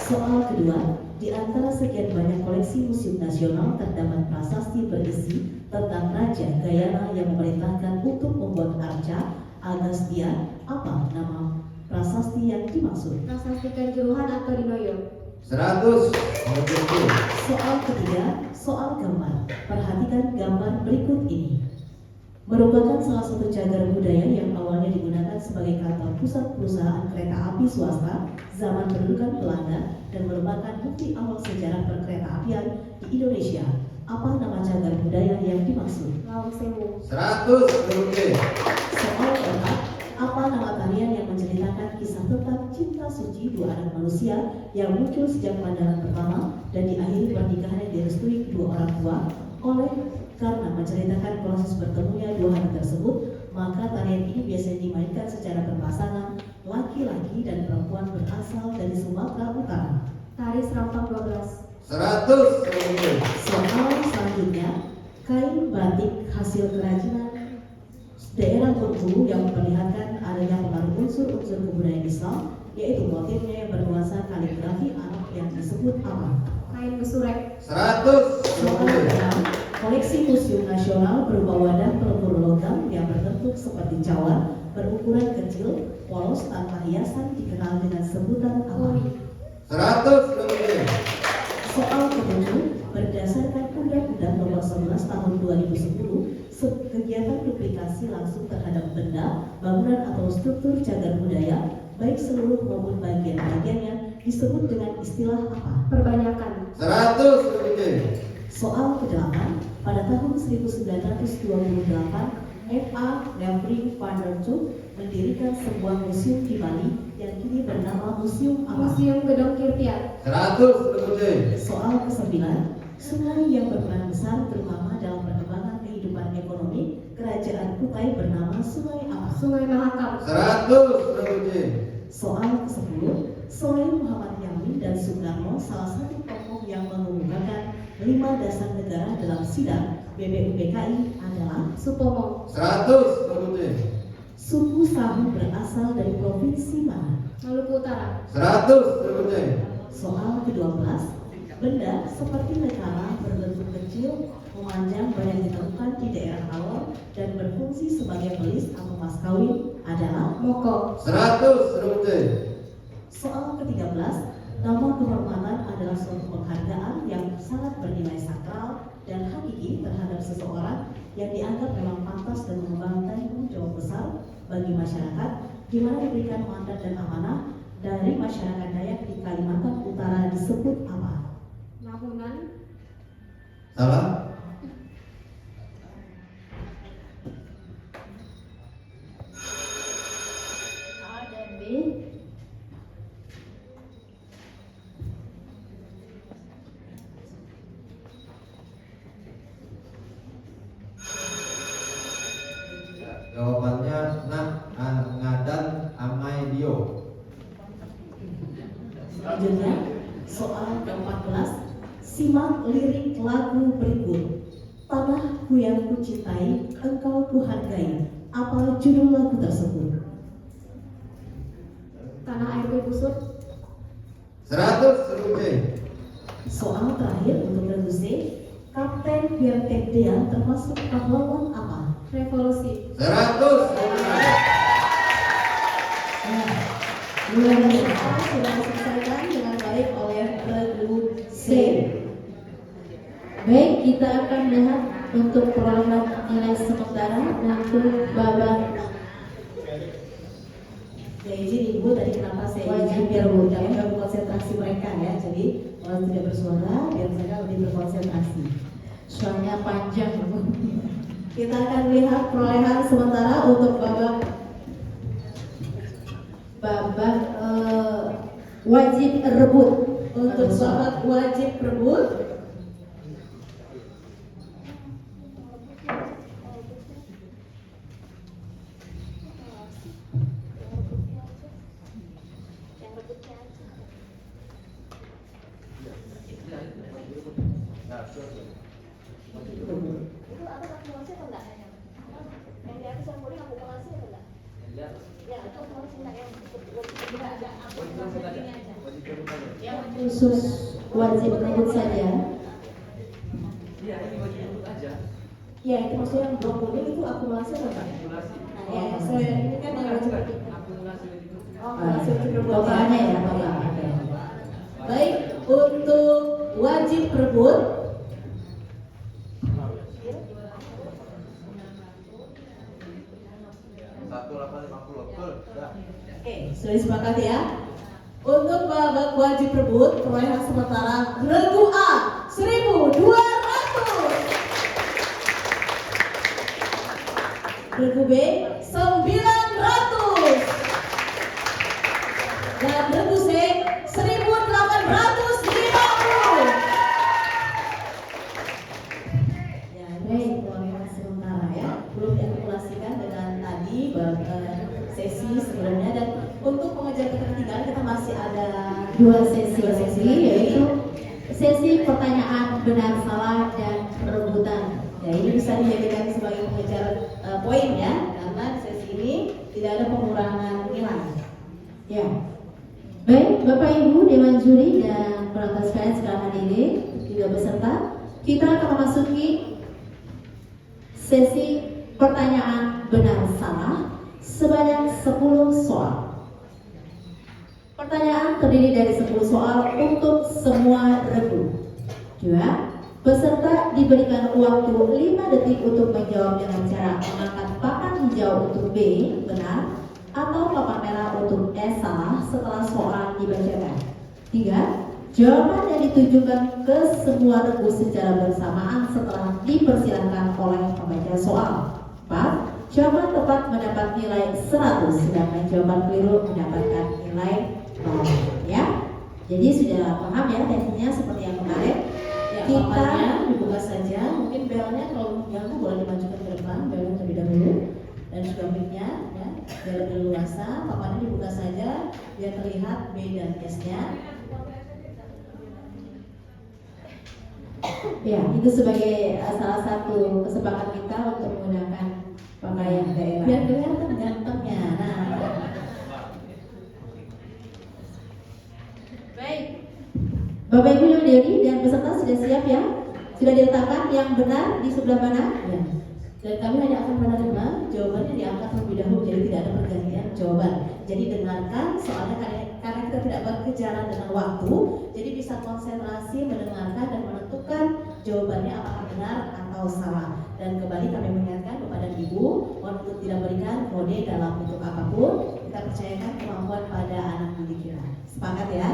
Soal kedua, di antara sekian banyak koleksi museum nasional terdapat prasasti berisi tentang Raja Gayana yang memerintahkan untuk membuat arca Agastya. Apa nama prasasti yang dimaksud? Prasasti Kanjuruhan atau Dinoyo. 100. Nomor 7. Soal ketiga, soal gambar. Perhatikan gambar berikut ini. Merupakan salah satu cagar budaya yang awalnya digunakan sebagai kantor pusat perusahaan kereta api swasta zaman pendudukan Belanda dan merupakan bukti awal sejarah perkeretaapian di Indonesia. Apa nama cagar budaya yang dimaksud? Lawang Sewu. 100. Nomor 3. Soal keempat, apa nama tarian yang menceritakan kisah tentang cinta suci dua anak manusia yang muncul sejak pandangan pertama dan diakhiri pernikahan yang direstui kedua orang tua? Karena menceritakan proses bertemunya dua hati tersebut, maka tarian ini biasanya dimainkan secara berpasangan, laki-laki dan perempuan berasal dari Sumatera Utara. Tari Serampang 12. 100. Nomor 3. Soal selanjutnya, kain batik hasil kerajinan daerah Bengkulu yang memperlihatkan adanya pengaruh unsur-unsur kebudayaan Islam, yaitu motifnya yang bernuansa kaligrafi Arab yang disebut apa? Kain Besurek. 100. Soal Nomor 3. ke-6, koleksi Museum Nasional berupa wadah pelebur logam yang berbentuk seperti cawan, berukuran kecil, polos tanpa hiasan dikenal dengan sebutan apa? 100. Nomor 3. Soal ke-7, berdasarkan Undang-Undang Nomor 11 Tahun 2010, kegiatan duplikasi langsung terhadap benda, bangunan atau struktur cagar budaya, baik seluruh maupun bagian-bagiannya, disebut dengan istilah apa? Perbanyakan. 100. Nomor 3. Soal ke-8, pada tahun 1928, F.A. Nevri van der Tuk mendirikan sebuah museum di Bali yang kini bernama Museum apa? Museum Gedong Kirtian. 100. Nomor 3. Soal ke-9, sungai yang berperan besar terutama dalam perkembangan kehidupan ekonomi kerajaan Kutai bernama Sungai apa? Sungai Mahakam. 100. Nomor 3. Soal ke-10, selain Muhammad Yamin dan Soekarno, salah satu tokoh yang mengumumkan 5 dasar negara dalam sidang BBUPKI adalah Supomo. 100. Nomor 3. suku Sahu berasal dari provinsi mana? Maluku Utara. 100. Nomor 3. Soal ke-12, benda seperti nekara berbentuk kecil, memanjang banyak ditemukan di daerah Alor dan berfungsi sebagai belis atau mas kawin adalah Moko. 100. Nomor 3. soal ke-13, nama kehormatan adalah suatu penghargaan yang sangat bernilai sakral dan hakiki terhadap seseorang yang dianggap memang pantas dan mengemban tanggung jawab besar bagi masyarakat, di mana diberikan mandat dan amanah dari masyarakat Dayak di Kalimantan Utara disebut apa? Nahunan. Salah. A dan B. Jawabannya ngadan amai dio. Selanjutnya, soal ke-14, simak lirik lagu berikut. Tanahku yang kucintai, engkau kuhargai. Apa judul lagu tersebut? Tanah airku busuk. 100. Nomor 3. Soal terakhir untuk lagu C, Kapten Pierre Tepdea termasuk pahlawan apa? Revolusi. 100. Nah, mulai sudah diselesaikan dengan baik oleh lagu C. Baik, kita akan lihat untuk perolehan nilai sementara untuk babak Ya izin ibu tadi kenapa saya izin biar mengganggu konsentrasi mereka ya. Jadi kalau tidak bersuara biar mereka lebih berkonsentrasi. soalnya panjang. Kita akan lihat perolehan sementara untuk babak Wajib rebut. untuk babak wajib rebut. Itu aku akumulasi atau enggak? Yang di atas yang kuning akumulasi atau enggak? Ya, itu akumulasi enggak yang enggak akumulasi ini aja. Yang khusus wajib rebut saja. Ya itu maksudnya yang blok kuning itu akumulasi atau enggak? Nah, ya, saya ini kan yang wajib rebut. Oh, akumulasi wajib rebut. Totalnya ya, total. Baik, untuk wajib perebut. Oke, sudah disepakati ya. Untuk babak wajib perebut, perolehan sementara regu A 1.200, regu B 900, dan regu C 1.850. Ya, ini perolehan sementara ya, belum diakumulasikan dengan tadi sesi sebelumnya. Dan untuk mengejar ketertinggalan kita masih ada Dua sesi yaitu sesi pertanyaan benar salah dan perebutan. ya, ini bisa dijadikan sebagai pengejar poin ya, karena di sesi ini tidak ada pengurangan nilai. Ya. Baik, Bapak Ibu Dewan Juri dan penonton sekalian sekarang hadirin juga beserta, kita akan memasuki sesi pertanyaan benar salah sebanyak 10 soal. Pertanyaan terdiri dari 10 soal untuk semua regu. 2. Peserta diberikan waktu 5 detik untuk menjawab dengan cara mengangkat papan hijau untuk B, benar, atau papan merah untuk S, salah setelah soal dibacakan. 3. Jawaban yang ditujukan ke semua regu secara bersamaan setelah dipersilakan oleh pembaca soal. 4. Jawaban tepat mendapat nilai 100, sedangkan jawaban keliru mendapatkan nilai 0. Ya, jadi sudah paham ya tekniknya seperti yang kemarin. Ya, Kita papannya dibuka saja, mungkin belnya kalau mengganggu boleh dimajukan ke depan, belnya terlebih dahulu, dan juga mic-nya ya, biar lebih luasa. Papannya dibuka saja biar terlihat B dan S-nya. ya itu sebagai salah satu kesepakatan kita untuk menggunakan pakaian daerah. Biar kelihatan gantengnya. Nah, Baik, Bapak Ibu yang hadir dan peserta sudah siap ya? Sudah diletakkan yang benar di sebelah mana? ya. Dan kami hanya akan menerima jawabannya diangkat terlebih dahulu, jadi tidak ada pergantian jawaban. Jadi dengarkan, soalnya karena kita tidak berkejaran dengan waktu, jadi bisa konsentrasi mendengarkan dan menentukan jawabannya apakah benar atau salah. Dan kembali kami mengingatkan kepada Ibu, mohon untuk tidak berikan kode dalam bentuk apapun. Kita percayakan kemampuan pada anak didik kita. Sepakat ya?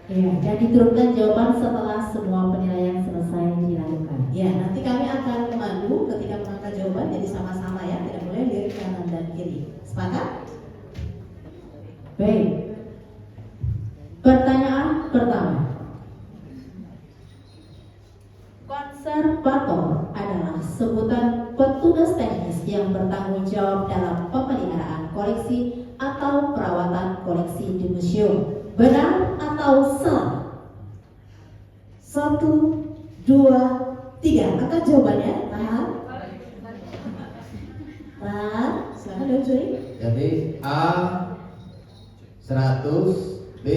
Ya, dan diturunkan jawaban setelah semua penilaian selesai dilakukan. Ya, nanti kami akan memandu ketika mengangkat jawaban, jadi sama-sama ya, tidak boleh lirik kanan dan kiri. Sepakat? Baik. Pertanyaan pertama. Konservator adalah sebutan petugas teknis yang bertanggung jawab dalam pemeliharaan koleksi atau perawatan koleksi di museum. Benar atau salah? 1, 2, 3. Angkat jawabannya. Tahan. Tahan. Silakan Dewan Juri. Jadi A 100, B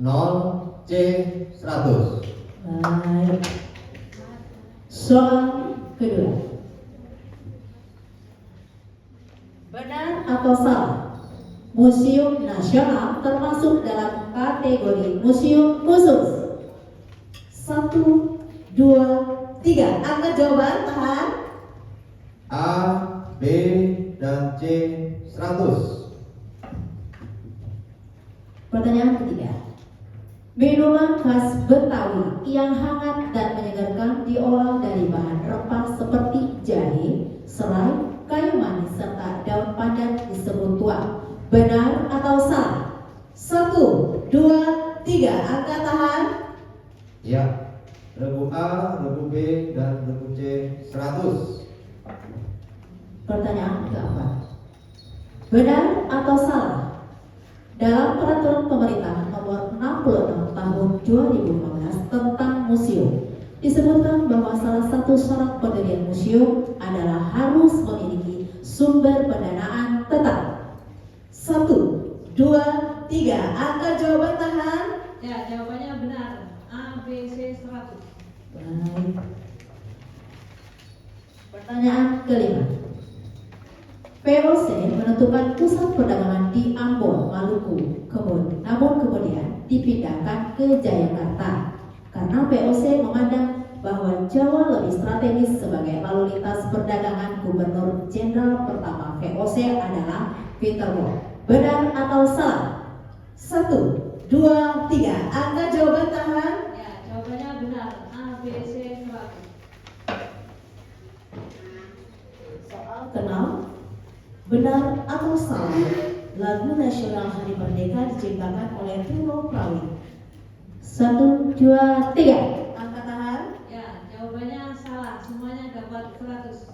0, C 100. Baik. Soal kedua. Benar atau salah? Museum Nasional termasuk dalam kategori museum khusus. 1, 2, 3. Angkat jawaban. Tahan. A, B, dan C 100. Pertanyaan ketiga. Minuman khas Betawi yang hangat dan menyegarkan diolah dari bahan rempah seperti jahe, serai, kayu manis, serta daun pandan disebut tuak. Benar atau salah? 1, 2, 3. Angkat. Tahan. Ya. Regu A, regu B, dan regu C 100. Pertanyaan keempat. Benar atau salah? Dalam peraturan pemerintah nomor 66 tahun 2015 tentang museum disebutkan bahwa salah satu syarat pendirian museum adalah harus memiliki sumber pendanaan tetap. 1, 2, 3. Angkat jawaban. Tahan. Ya, jawabannya benar. A, B, C 100. Baik. Pertanyaan kelima. VOC menentukan pusat perdagangan di Ambon, Maluku, namun kemudian dipindahkan ke Jayakarta. Karena VOC memandang bahwa Jawa lebih strategis sebagai lalu lintas perdagangan, Gubernur Jenderal pertama VOC adalah Peter Wong. Benar atau salah? 1, 2, 3. Angka jawaban tangan. Ya, jawabannya benar. A, B, C, 100. Soal ke-6, benar atau salah lagu nasional Hari Merdeka diciptakan oleh Tino Prawit? 1, 2, 3. Angkat tangan. Ya, jawabannya salah. Semuanya dapat 100.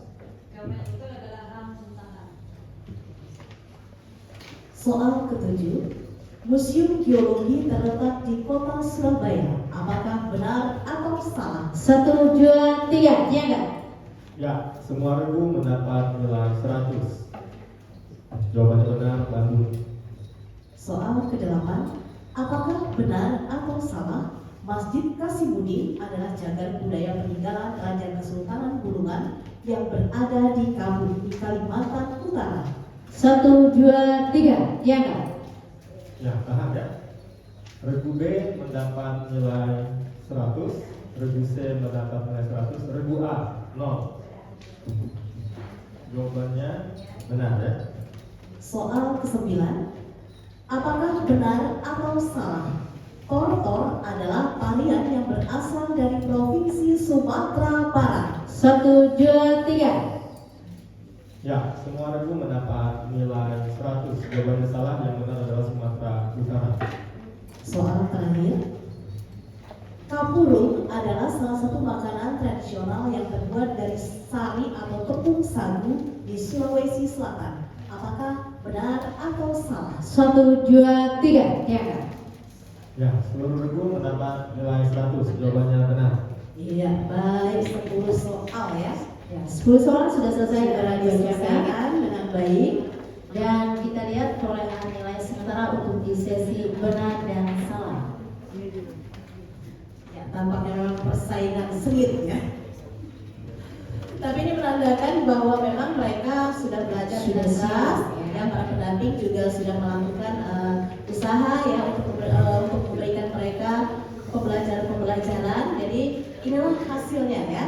Jawaban yang betul adalah A, Muntaha. Soal ke-7, Museum Geologi terletak di kota Surabaya. Apakah benar atau salah? 1, 2, 3. Ya enggak? Ya, semua regu mendapat nilai 100. Jawabannya benar, Bandung. Soal ke-8, apakah benar atau salah Masjid Kasimudi adalah cagar budaya peninggalan Raja Kesultanan Bulungan yang berada di Kalimantan Utara? 1, 2, 3. Ya enggak? Ya, tahan ya. Regu B mendapat nilai 100, regu C mendapat nilai 100, regu A 0. Jawabannya benar ya. Soal ke-9, apakah benar atau salah Tortor adalah tarian yang berasal dari Provinsi Sumatera Barat? 1, 2, 3. Ya, semua regu mendapat nilai 100. Jawabannya salah, yang benar adalah Sumatera Utara. Soal terakhir, kapurung adalah salah satu makanan tradisional yang terbuat dari sari atau tepung sagu di Sulawesi Selatan. Apakah benar atau salah? 1, 2, 3. Ya enggak? Ya, seluruh regu mendapat nilai 100. Jawabannya benar. Iya, baik, 10 soal ya. Ya, 10 soal sudah selesai dibacakan Diselesaikan dengan baik. dan kita lihat perolehan nilai sementara untuk di sesi benar dan salah. Ya, tampaknya memang persaingan sengit ya. Tapi ini menandakan bahwa memang mereka sudah belajar Sudah dengan keras. siap, ya. Ya, para pendamping juga sudah melakukan usaha ya untuk memberikan mereka pembelajaran. Jadi inilah hasilnya ya.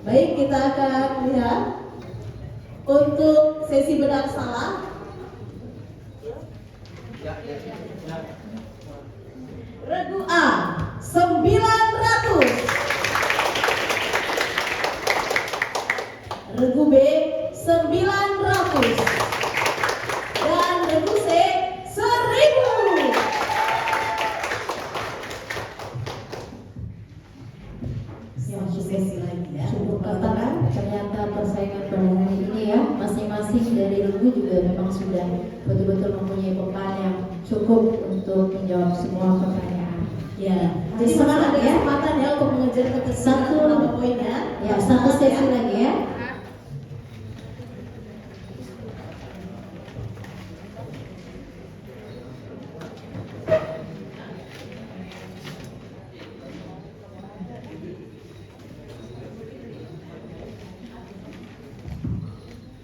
Baik, kita akan lihat untuk sesi benar salah. Regu A 900. Regu B 900. Dan regu C 1000. Satu sesi lagi ya. Cukup ketat kan? Ternyata persaingan pada hari ini ya, masing-masing dari regu juga memang sudah betul-betul mempunyai bekal yang cukup untuk menjawab semua pertanyaan. Ya, Jadi jadi memang ada semangat ya. kesempatan ya untuk mengejar ketertinggalan beberapa poinnya. Ya, satu sesi lagi ya.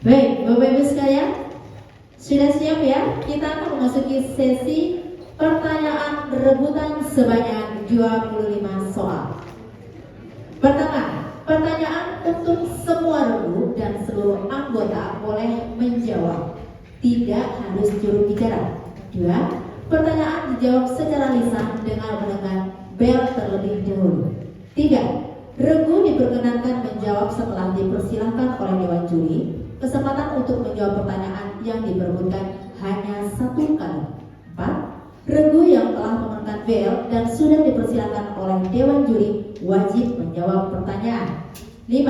Baik, Bapak Ibu sekalian, sudah siap ya? Kita akan memasuki sesi pertanyaan rebutan sebanyak 25 soal. Pertama, pertanyaan untuk semua regu dan seluruh anggota boleh menjawab, tidak harus juru bicara. Dua, pertanyaan dijawab secara lisan dengan mendengar bel terlebih dahulu. Tiga, regu diperkenankan menjawab setelah dipersilahkan oleh Dewan Juri. Kesempatan untuk menjawab pertanyaan yang diperebutkan hanya 1 kali. 4. Regu yang telah memenangkan bel dan sudah dipersilakan oleh Dewan Juri wajib menjawab pertanyaan. 5.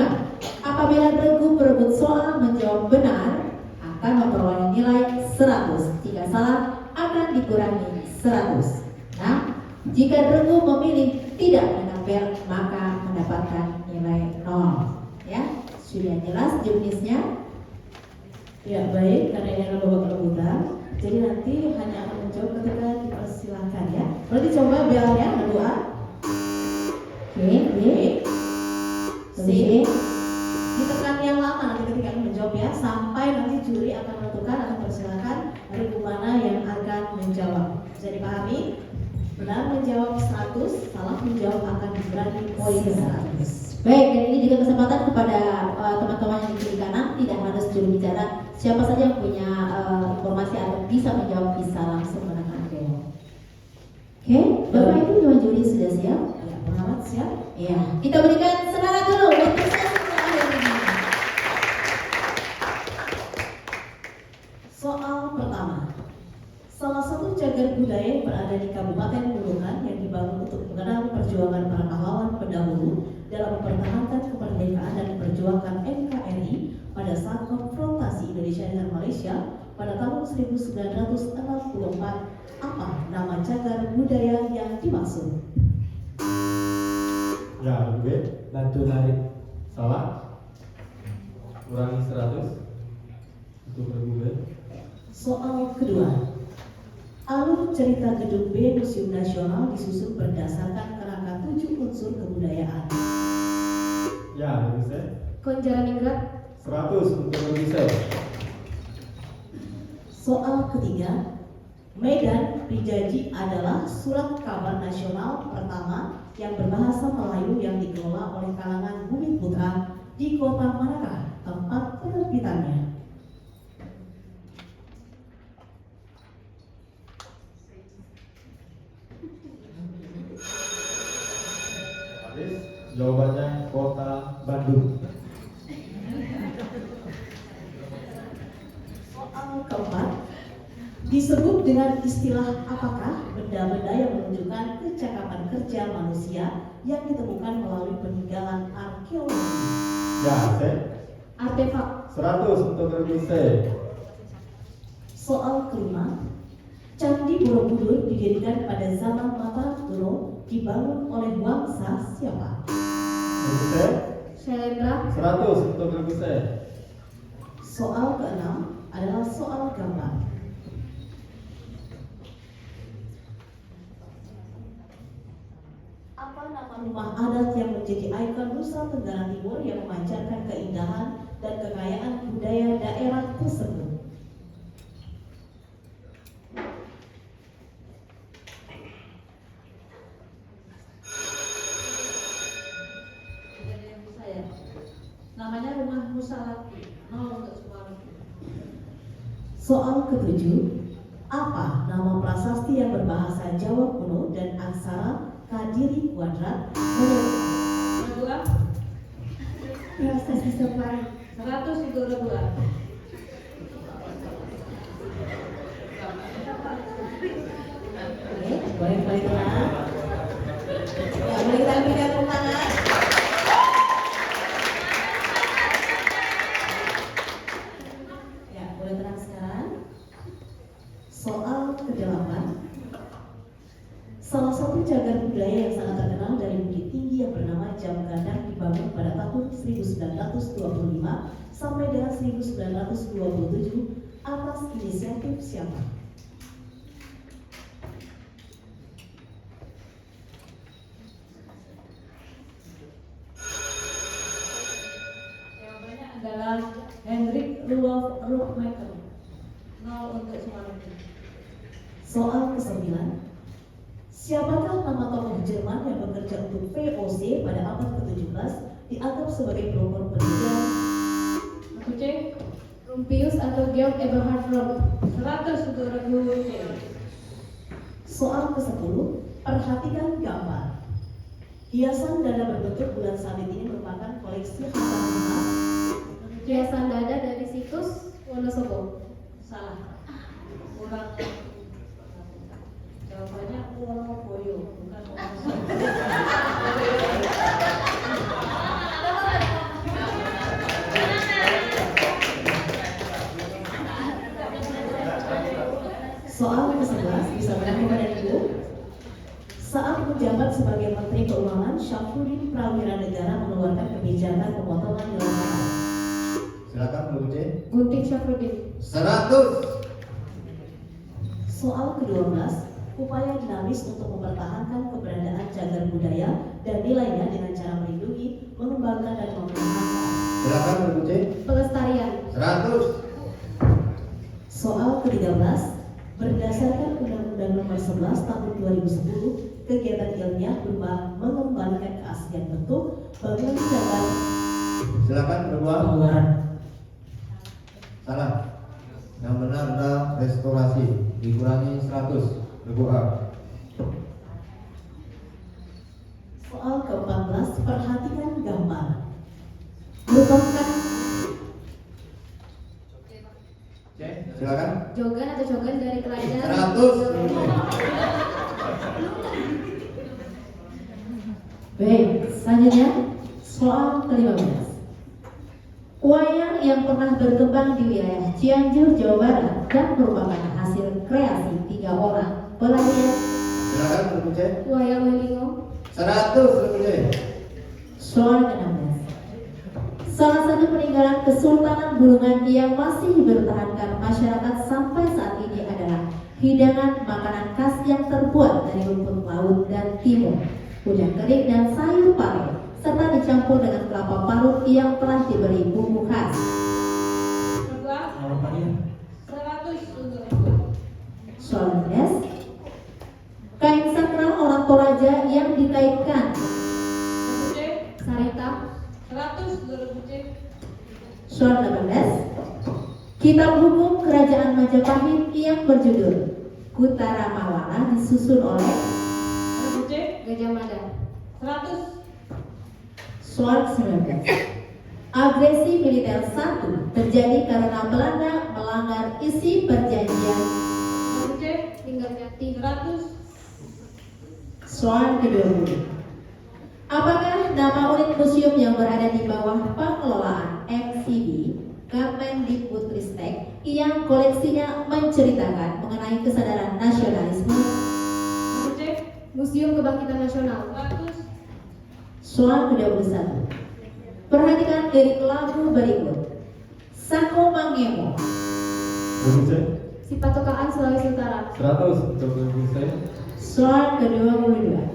Apabila regu perebut soal menjawab benar, akan memperoleh nilai 100. Jika salah, akan dikurangi 100. Nah, jika regu memilih tidak mendengar bel, maka mendapatkan nilai 0. Ya, sudah jelas jurnisnya? Ya, baik, karena ini adalah babak rebutan, jadi nanti hanya akan menjawab ketika dipersilahkan ya. Boleh dicoba belnya kedua. Oke, B, C. Ditekan yang lama nanti ketika akan menjawab ya, sampai nanti juri akan menentukan atau persilakan regu mana yang akan menjawab. Bisa dipahami? Benar menjawab 100, menjawab akan diberi poin 100. Baik, dan ini juga kesempatan kepada teman-teman yang di kiri kanan, tidak harus juru bicara. Siapa saja yang punya informasi atau bisa menjawab bisa langsung menekan bel. Oke, Bapak Ibu Dewan Juri sudah siap? Ya, pengamat siap? Iya, kita berikan semangat dulu untuk sesi terakhir ini. Soal pertama. Salah satu cagar budaya yang berada di Kabupaten Nunukan yang dibangun untuk mengenang perjuangan para pahlawan pendahulu dalam mempertahankan kemerdekaan dan perjuangan NKRI pada saat konfrontasi Indonesia dengan Malaysia pada tahun 1964. Apa nama cagar budaya yang dimaksud? Ya, B. Bantu narik salah. Kurangi 100 untuk regu B. Soal kedua. Alur cerita gedung B Museum Nasional disusun berdasarkan kerangka 7 unsur kebudayaan. Ya, regu C. Konjaraningrat. 100 untuk regu C. Soal ketiga. Medan Prijaji adalah surat kabar nasional pertama yang berbahasa Melayu yang dikelola oleh kalangan Bumi Putra di kota manakah tempat penerbitannya? Habis, jawabannya Kota Bandung. Soal keempat. Disebut dengan istilah apakah benda-benda yang menunjukkan kecakapan kerja manusia yang ditemukan melalui peninggalan arkeologi? Ya, C. Artefak. 100 untuk regu C. Soal kelima. Candi Borobudur didirikan pada zaman Mataram kuno dibangun oleh bangsa siapa? Regu C. Syailendra. 100 untuk regu C. Soal keenam adalah soal gambar. Apa nama rumah adat yang menjadi ikon Nusa Tenggara Timur yang memancarkan keindahan dan kekayaan budaya daerah tersebut? Tidak ada yang bisa ya. Namanya Rumah Musalati. 0 untuk semua lagi. Soal ketujuh, apa nama prasasti yang berbahasa Jawa kuno dan aksara Kadiri kuadrat? Kedua, Prasasti Separi. 100 untuk kedua. Oke, boleh balik tenang. Ya, boleh kita berikan tepuk tangan. Ya, boleh tenang sekarang. Soal ke-8. Salah satu cagar budaya yang sangat terkenal dari Bukit Tinggi yang bernama Jam Gandang dibangun pada tahun 1925 sampai dengan 1927 atas inisiatif siapa? Jawabannya adalah Hendrik Rudolf Rockmaker. 0 untuk semua lagi. Soal ke-9. Siapakah nama tokoh Jerman yang bekerja untuk VOC pada abad ke-17 dianggap sebagai pelopor pendidikan? Regu C. Rumpius atau Georg Eberhard Roth. 100 untuk regu C. Soal ke-10. Perhatikan gambar. Hiasan dada berbentuk bulan sabit ini merupakan koleksi Hasan Muhammad. Hiasan dada dari situs Wonosobo. Salah. Kurang. Jawabannya Wonoboyo, bukan Wonosobo. Soal ke-11 bisa berakhir pada Ibu. Saat menjabat sebagai Menteri Keuangan, Syafruddin Prawira Negara mengeluarkan kebijakan pemotongan nilai tukar. Silakan Ibu C. Gunting Syafruddin. 100. Soal ke-12, upaya dinamis untuk mempertahankan keberadaan cagar budaya dan nilainya dengan cara melindungi, mengembangkan dan mempertahankan. Silakan Ibu C. Pelestarian. 100. Soal ke-13, berdasarkan Undang-Undang Nomor 11 Tahun 2010 kegiatan ilmiah berupa mengembalikan keaslian bentuk, bangunan gambar. Silakan berdua. Salah. Yang benar adalah restorasi. Dikurangi 100. Regu A. Soal ke-14, perhatikan gambar. Merupakan Silakan. Jogan atau cogan dari kerajaan 100. Baik, selanjutnya soal ke-15. Wayang yang pernah berkembang di wilayah Cianjur, Jawa Barat dan merupakan hasil kreasi 3 orang pelarian. Silakan Regu C. Wayang Welingo. 100 Regu C. Soal ke-16. Salah satu peninggalan Kesultanan Bulungan yang masih bertahankan masyarakat sampai saat ini adalah hidangan makanan khas yang terbuat dari rumput laut dan timun, udang kering dan sayur pare, serta dicampur dengan kelapa parut yang telah diberi bumbu khas. Soal 16. Kain sakral orang Toraja yang dikaitkan. Sarita. Soal 18. Kitab hukum Kerajaan Majapahit yang berjudul Kutara Mawana disusun oleh. Gajah Mada. Soal 19. Agresi militer 1 terjadi karena Belanda melanggar isi perjanjian. Linggarjati. Soal ke-20. Apakah nama unit museum yang berada di bawah pengelolaan MCB Kemendikbudristek yang koleksinya menceritakan mengenai kesadaran nasionalisme? Museum Kebangkitan Nasional. Soal ke-21. Perhatikan lirik lagu berikut. Sako Mangemo. Regu C. Sipatokaan Sulawesi Utara. 100 untuk Regu C. Soal ke-22.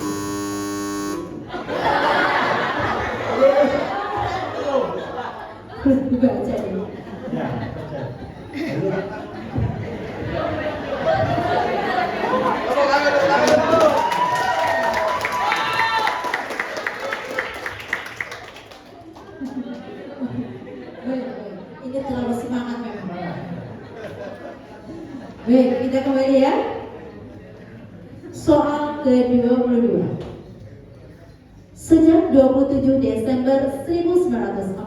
Baca dulu. Ya, baca. Ini terlalu semangat memang. Baik, kita kembali ya. Soal ke-22. Sejak 27 Desember 1949,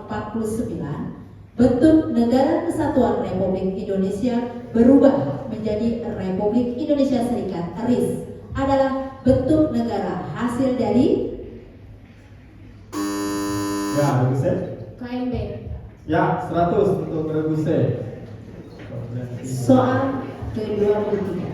bentuk Negara Kesatuan Republik Indonesia berubah menjadi Republik Indonesia Serikat (RIS) adalah bentuk negara hasil dari. Ya, Regu C. KMB. Ya, 100 untuk Regu C. Soal ke-23.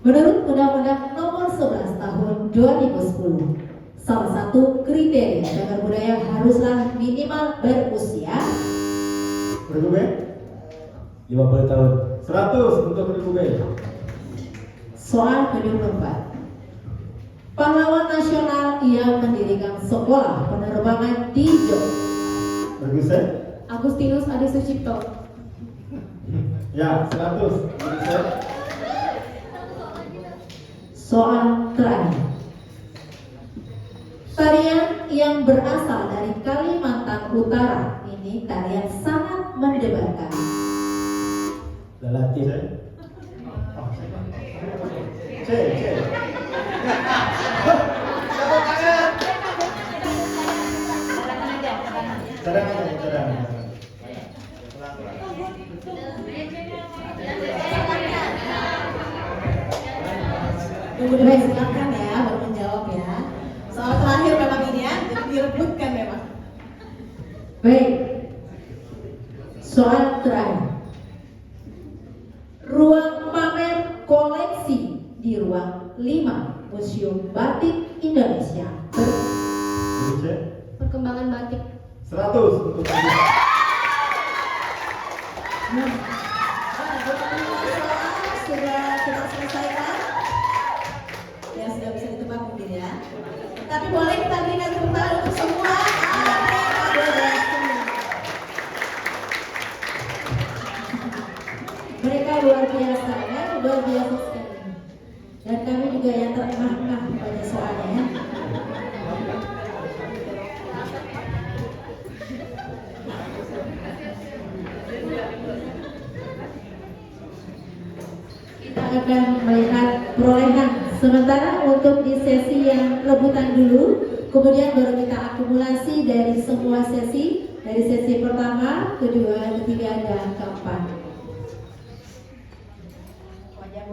Menurut Undang-Undang Nomor 11 Tahun 2010, salah satu kriteria cagar budaya haruslah minimal berusia. Regu B. 50 tahun. 100 untuk Regu B. Soal ke-24. Pahlawan nasional yang mendirikan sekolah penerbangan di Jogja. Regu C. Agustinus Adi Sucipto. Ya, 100 Regu C. Soal terakhir. Tarian yang berasal dari Kalimantan Utara ini tarian sangat mendebarkan. Lelaki C. C. Cadangan. Baik, silakan ya baru menjawab ya. Soal terakhir memang ini ya, jadi direbutkan memang. Baik. Soal terakhir. Ruang pamer koleksi di ruang 5 Museum Batik Indonesia. Regu C. Perkembangan batik. 100 untuk Regu C. Sudah kita selesaikan. Ya sudah bisa ditebak mungkin ya. Tapi boleh kita berikan tepuk tangan untuk semua. Mereka luar biasa ya, luar biasa sekali. Dan kami juga yang terengah-engah pada soalnya ya. Kita akan melihat perolehan sementara untuk di sesi yang rebutan dulu, kemudian baru kita akumulasi dari semua sesi, dari sesi pertama, kedua, ketiga, dan keempat.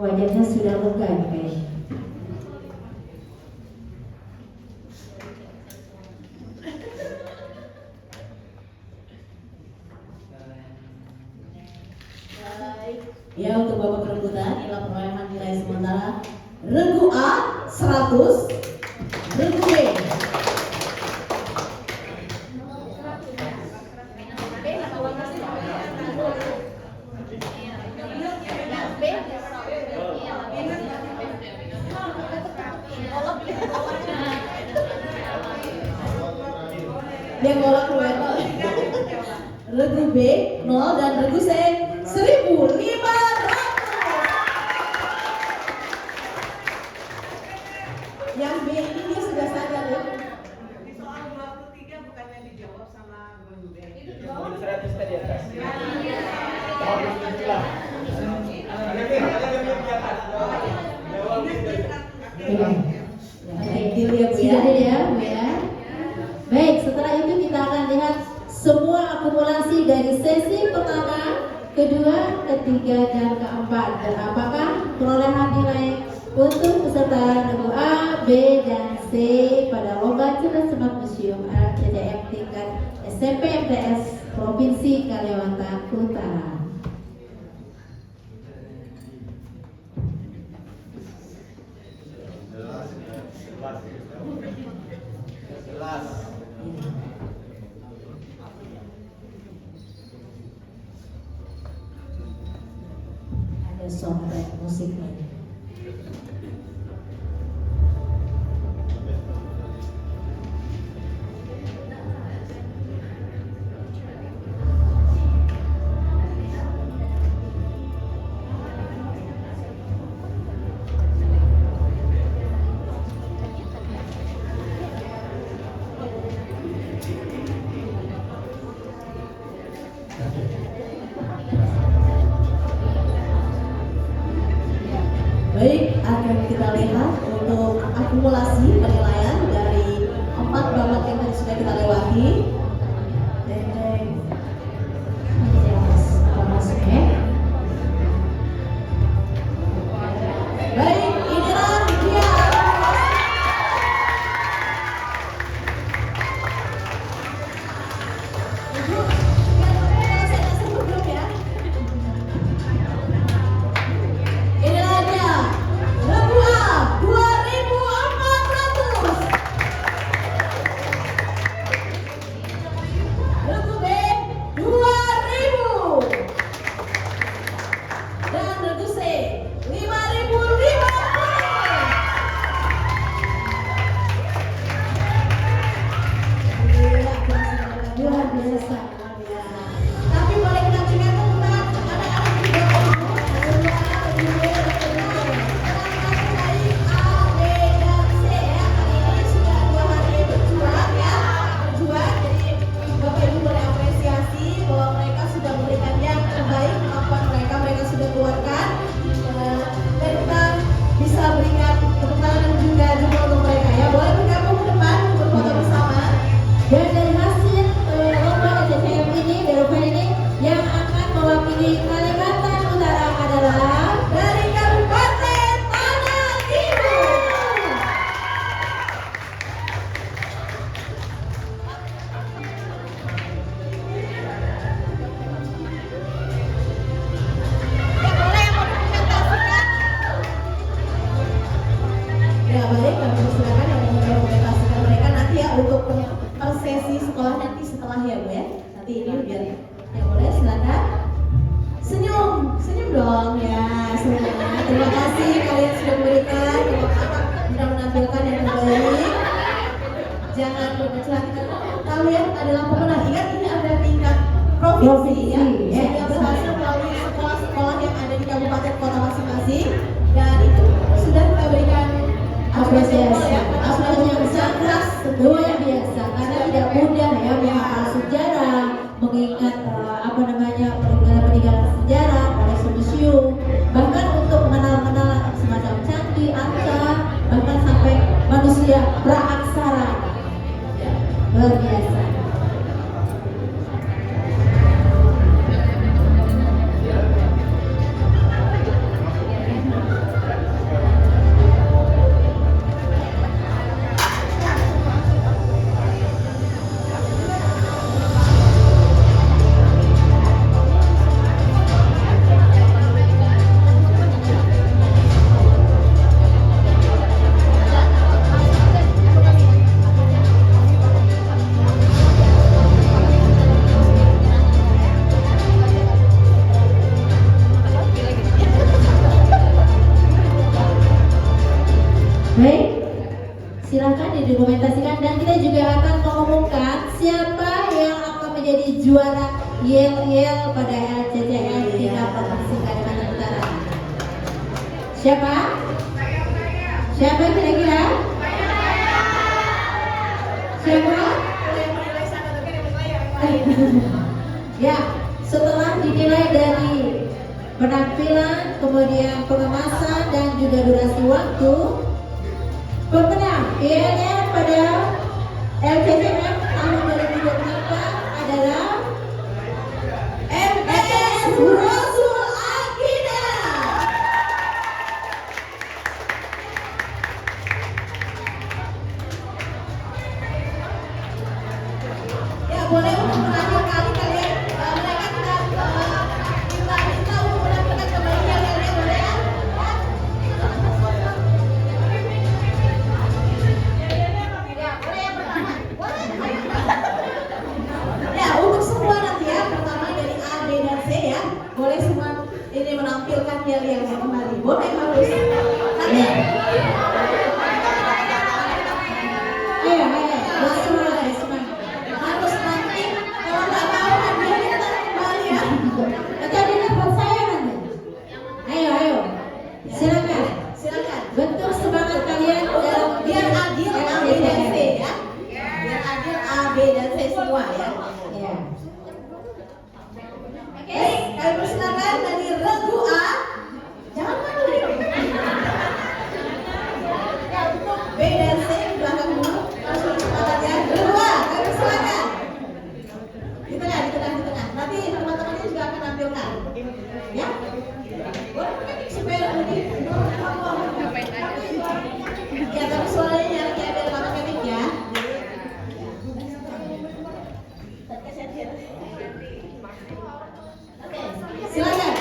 Wajahnya sudah lega kayaknya. Ya, untuk babak perebutan inilah perolehan nilai sementara. Regu A 100, regu B dia ngolak ruweto. Regu B 0 dan regu C 1.500. Yang B ini dia sudah sadar ya. Di soal 23 bukannya dijawab sama Bang Ben. Mobil 100 tadi atas. Baik, deal ya Bu ya. Sudah ya, Bu ya. Baik, setelah itu kita akan lihat semua akumulasi dari sesi pertama, kedua, ketiga, dan keempat. Dan apakah perolehan nilai untuk peserta regu A, B, dan C pada lomba cerdas cermat museum LCCM tingkat SMP MTS Provinsi Kalimantan Utara. Ada soundtrack musiknya. Baik, akan kita lihat untuk akumulasi penilaian dari 4 babak yang tadi sudah kita lewati. Baik, inilah dia. Ibu, biar saya sebut belum ya. Inilah dia, regu A 2.400, regu B 2.000, dan regu C 5.050. Iya, Luar biasa. tapi boleh kita berikan tepuk tangan anak-anak juga baik A, B, dan C ya. Kali ini sudah 2 hari berjuang ya, berjuang. Jadi Bapak Ibu boleh apresiasi bahwa mereka sudah memberikan yang terbaik kemampuan mereka sudah keluarkan. Dan kita bisa berikan tepuk tangan dan juga jempol untuk mereka ya. Boleh bergabung ke depan berfoto bersama. Dan dari hasil lomba LCCM ini, Deropen ini, yang akan mewakili Kalimantan Utara adalah Dari Kabupaten Tanah Timur. Ya baik, kami persilakan yang mau dokumentasikan mereka nanti ya untuk per sesi sekolah nanti setelah ya Bu ya. Nanti ini biar yang boleh silakan. Senyum, senyum dong ya semuanya. Terima kasih kalian sudah memberikan sudah menampilkan yang terbaik. Jangan berkecil hati karena tahu ya adalah pemenang. Ingat ini ada tingkat provinsi ya. Sehingga berhasil melalui sekolah-sekolah yang ada di kabupaten kota masing-masing dan itu sudah kita luar biasa. Baik, silakan didokumentasikan dan kita juga akan mengumumkan siapa yang akan menjadi juara yel-yel pada LCCF tingkat provinsi Kalimantan Utara. Siapa? Siapa kira-kira? Siapa? Ya, setelah dinilai dari penampilan, kemudian pengemasan dan juga durasi waktu, pemenang YLL pada LCCF tahun 2024 adalah MTS Rasul Akidah. Ya, boleh untuk terakhir kali kalian mereka kita minta untuk menampilkan kembali yel-yelnya, boleh ya? Ya, boleh yang pertama. Boleh. Ya, untuk semua nanti ya, pertama dari A, B, dan C ya. Boleh semua ini menampilkan yel-yelnya kembali. Boleh harus. Nanti. Ayo, semangat. Harus nanti kalau nggak mau ambil kita kembali ya. Nanti ada telepon saya nanti. Ayo, silakan. Silakan. Bentuk semangat kalian dalam Biar adil A, B, dan C ya. Biar adil A, B, dan C semua ya. Ya. Baik, kami persilakan dari regu A. Jangan malu. Ya, untuk B dan C di belakang dulu. Langsung semangat ya. Regu A, kami persilakan. Di tengah. Nanti teman-temannya juga akan tampilkan. Ya. Boleh pakai mic supaya lebih. Ya, tapi suaranya nyala kayak biar nggak pakai mic ya. Oke, silakan.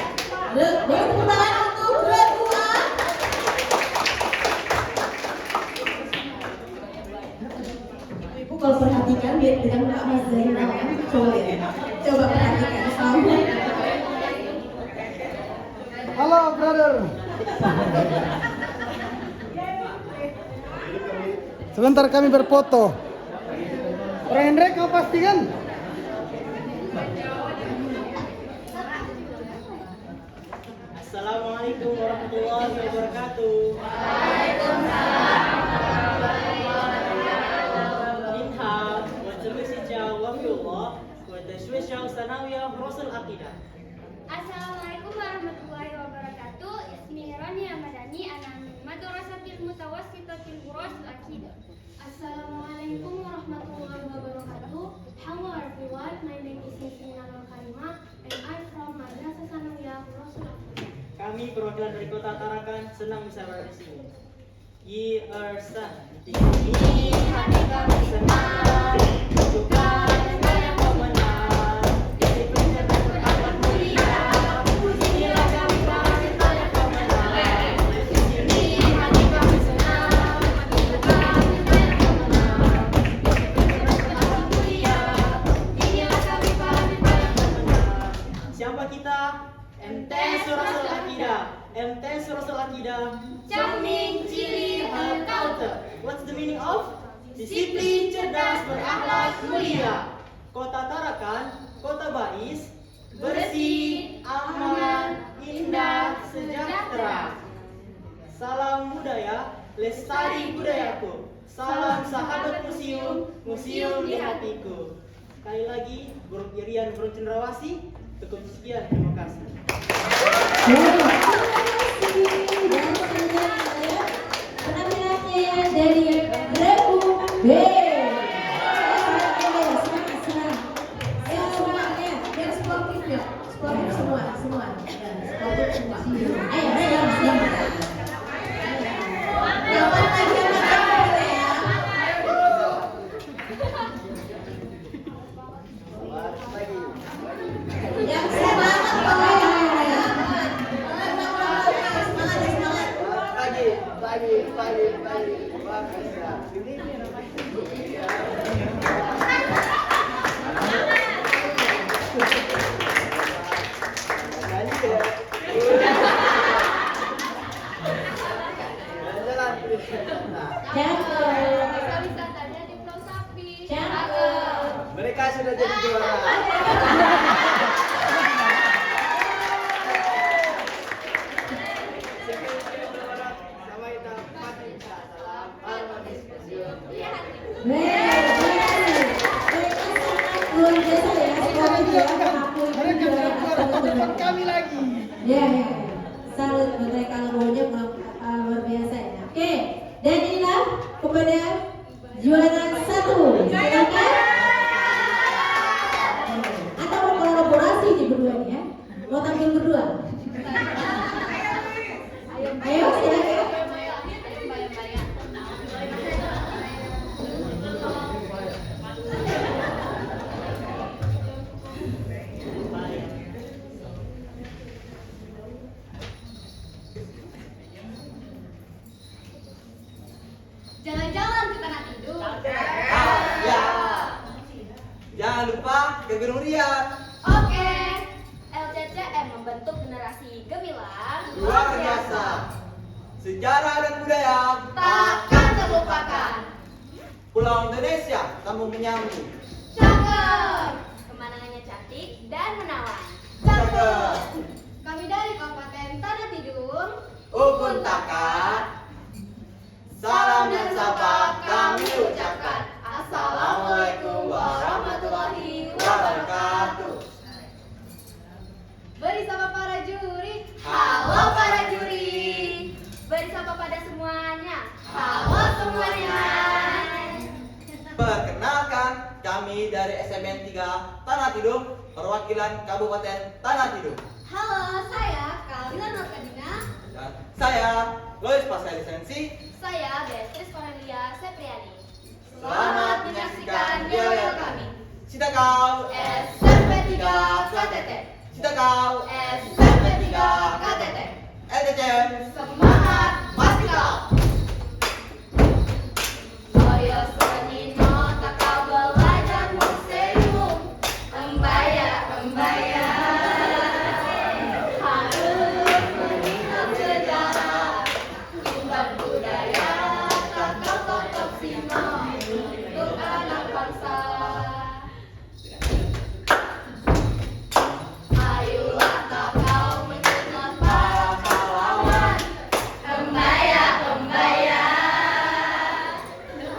Boleh tepuk tangan untuk regu A. Ibu kalau perhatikan dia dengan Kak Mas Zainal kan, coba perhatikan selalu. Halo, brother. Sebentar kami berfoto. Orang Hendrik kau pastikan? Assalamualaikum warahmatullahi wabarakatuh. Inhal wa tamasija wa fiullah wa tashwisha sanawiyah Rasul Akidah. Assalamualaikum warahmatullahi wabarakatuh. Ismi Rani Amadani, ana min Madrasatil Mutawassitatil Rasul Akidah. Assalamualaikum warahmatullahi wabarakatuh. Hello everyone, my name is Nisina Nur Karimah and I'm from Madrasah Sanawiyah Rasul Akidah. Kami perwakilan dari Kota Tarakan senang bisa berada di sini. Ye are son. Di sini hati kami senang. Bukan yang pemenang. Disiplin cerdas beramal mulia. Inilah kami para yang pemenang. Di sini hati kami senang. Bukan yang pemenang. Disiplin cerdas beramal mulia. Inilah kami para yang pemenang. Siapa kita? MTS Rasul Akidah. MTS Rasul Akidah. Cermin, ciri, culture. What's the meaning of? Disiplin, cerdas, berakhlak, mulia. Kota Tarakan, kota bais, bersih, aman, indah, sejahtera. Salam budaya, lestari budayaku. Salam sahabat museum, museum di hatiku. Sekali lagi, Guru Irian Bro Cendrawasih. Cukup sekian, terima kasih. Penampilannya dari regu B. Ayo, sekarang. Dapat lagi anak ya. Yang semangat pokoknya ya. Desa wisatanya di Pulau Sapi. Mereka sudah jadi juara. Luar biasa ya, sekali juga mengakui Mereka kejuaraan sudah atau depan teman. kami lagi. Ya, salut buat mereka legowonya luar biasa ya. Oke, dan inilah kepada juara 1. Silakan. Atau mau kolaborasi nih berdua nih ya? Mau tampil berdua? Ayo, silakan. Jalan-jalan ke Tanah Tidur. Ya. Jangan lupa ke Gunung Riak. Oke. LCCM membentuk generasi gemilang. Luar biasa. Sejarah dan budaya Takkan terlupakan. Pulau Indonesia sambung menyambung. Cakep. Pemandangannya cantik dan menawan. Cakep. Kami dari Kabupaten Tanah Tidur. Ukun Taka. Salam dan sapa kami ucapkan. Assalamualaikum warahmatullahi wabarakatuh. Beri sapa para juri. Halo para juri. Beri sapa pada semuanya. Halo semuanya. Perkenalkan, kami dari SMN 3 Tanah Tidung, perwakilan Kabupaten Tanah Tidung. Halo, saya Kalina Nurkadina. Dan saya Lois Pasca Lisensi. Saya Beatrice Cornelia Sepriani. Selamat menyaksikan yel-yel kami. Sita kau SMP 3 KTT. Sita kau SMP 3 KTT. LDCM. Semangat, pasti kau. Loyo senino tak kau belajar museum. Embaya. Harus mengingat sejarah. Intan budaya tak kau kotok sino. Untuk anak bangsa. Ayolah tak kau mengingat para pahlawan. Kembaya.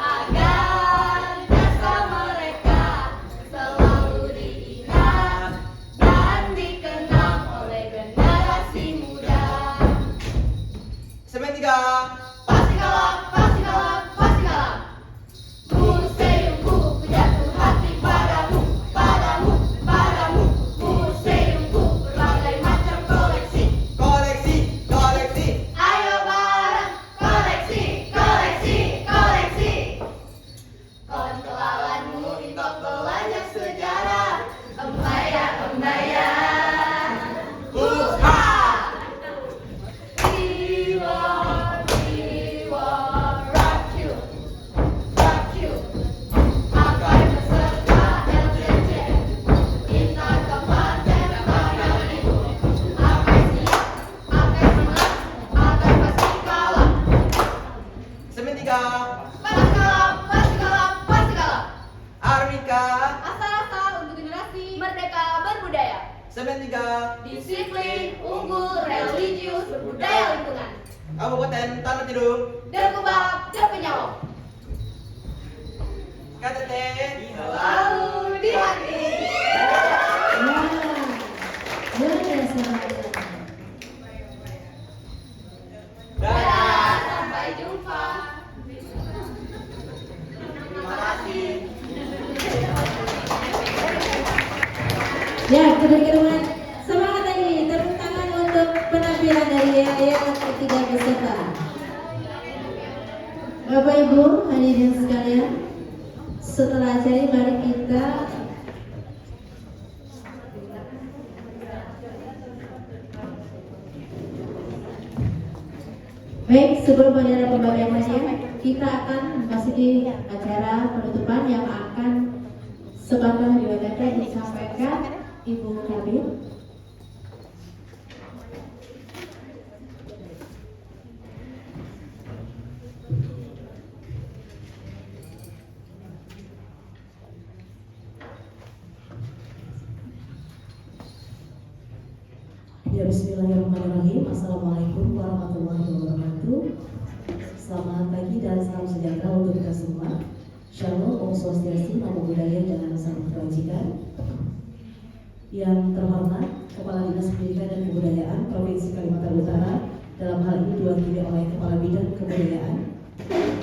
Agar jasa mereka selalu diingat dan dikenang oleh generasi muda. SMN 3. Pasti kalah. Museumku, ku jatuh hati padamu. Museumku, berbagai macam koleksi. Ayo bareng, koleksi. Kawan kelawanmu untuk belajar sejarah. Embaya. Rock you. Akan peserta LCC. Intan Kabupaten Tanah Tidung. Akan siap, akan semangat, akan pasti kalah. SMN 3. Pasti kalah. Armika. Asa-asa untuk generasi merdeka berbudaya. SMN 3. Disiplin, unggul, religius, berbudaya lingkungan. Kabupaten Tanah Tidung. Derkubap, derpenyawang. KTT. Selalu di hati. Luar biasa. Dadah, sampai jumpa. Terima kasih. Ya, kita berikan semangat lagi. Tepuk tangan untuk penampilan dari ayat ketiga peserta. Bapak Ibu hadirin sekalian, setelah acara ini mari kita baik, sebelum ada pembagian hadiah, kita akan memasuki acara penutupan yang akan sebagai diwadakan disampaikan Ibu Kabir. Ya, bismillahirrahmanirrahim. Assalamualaikum warahmatullahi wabarakatuh. Selamat pagi dan salam sejahtera untuk kita semua. Shalom, Om Swastiastu, Namo Buddhaya, dan salam kebajikan. Yang terhormat Kepala Dinas Pendidikan dan Kebudayaan Provinsi Kalimantan Utara, dalam hal ini diwakili oleh Kepala Bidang Kebudayaan.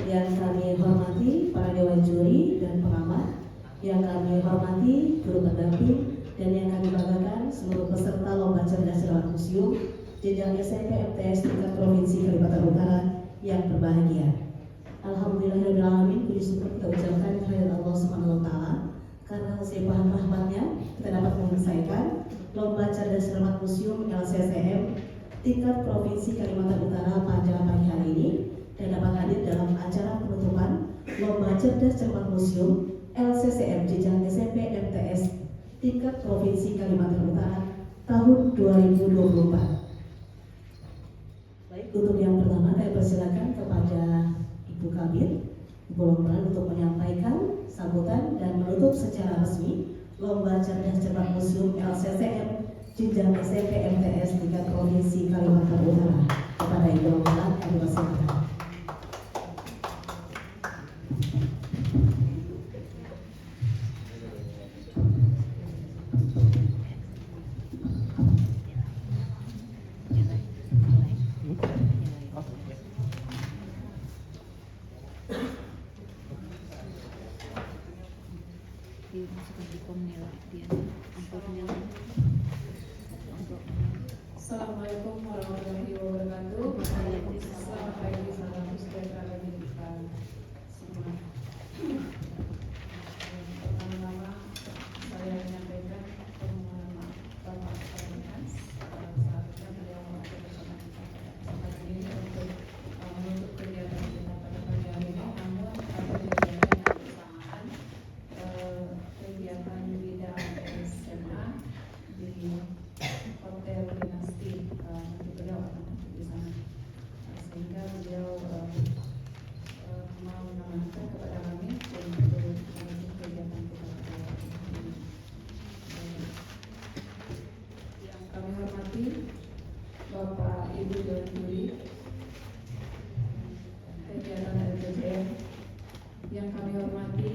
Yang kami hormati para dewan juri dan pengamat, yang kami hormati guru pendamping, dan yang kami banggakan seluruh peserta lomba cerdas cermat museum jenjang SMP MTS tingkat Provinsi Kalimantan Utara yang berbahagia. Alhamdulillahirrahmanirrahim, puji syukur kita ucapkan kehadirat Allah Subhanahu wa taala karena kesiapan rahmatnya kita dapat menyelesaikan lomba cerdas cermat museum LCCM tingkat Provinsi Kalimantan Utara pada pagi hari ini dan dapat hadir dalam acara penutupan lomba cerdas cermat museum LCCM jenjang SMP MTS tingkat Provinsi Kalimantan Utara tahun 2024. Baik, untuk yang pertama saya persilakan kepada Ibu Kabir, Ibu Lombaran untuk menyampaikan sambutan dan menutup secara resmi lomba cerdas cermat museum LCCM jenjang SMP MTS tingkat Provinsi Kalimantan Utara. Kepada Ibu Lombaran, kami persilakan. Assalamualaikum warahmatullahi wabarakatuh. Selamat pagi, salam sejahtera bagi kita semua. Pertama-tama saya menyampaikan permohonan maaf Bapak Kepala saatnya beliau mewakili bersama kita pada kesempatan ini untuk menutup kegiatan kita pada pagi hari ini. Namun ada kegiatan yang bersamaan kegiatan bidang SMA di Hotel Dinasti, nanti beliau akan di sana, sehingga beliau mau mengamankan kepada kami untuk menutup kegiatan kita pada hari ini. Yang kami hormati Bapak Ibu Dewan Juri kegiatan LCCM, yang kami hormati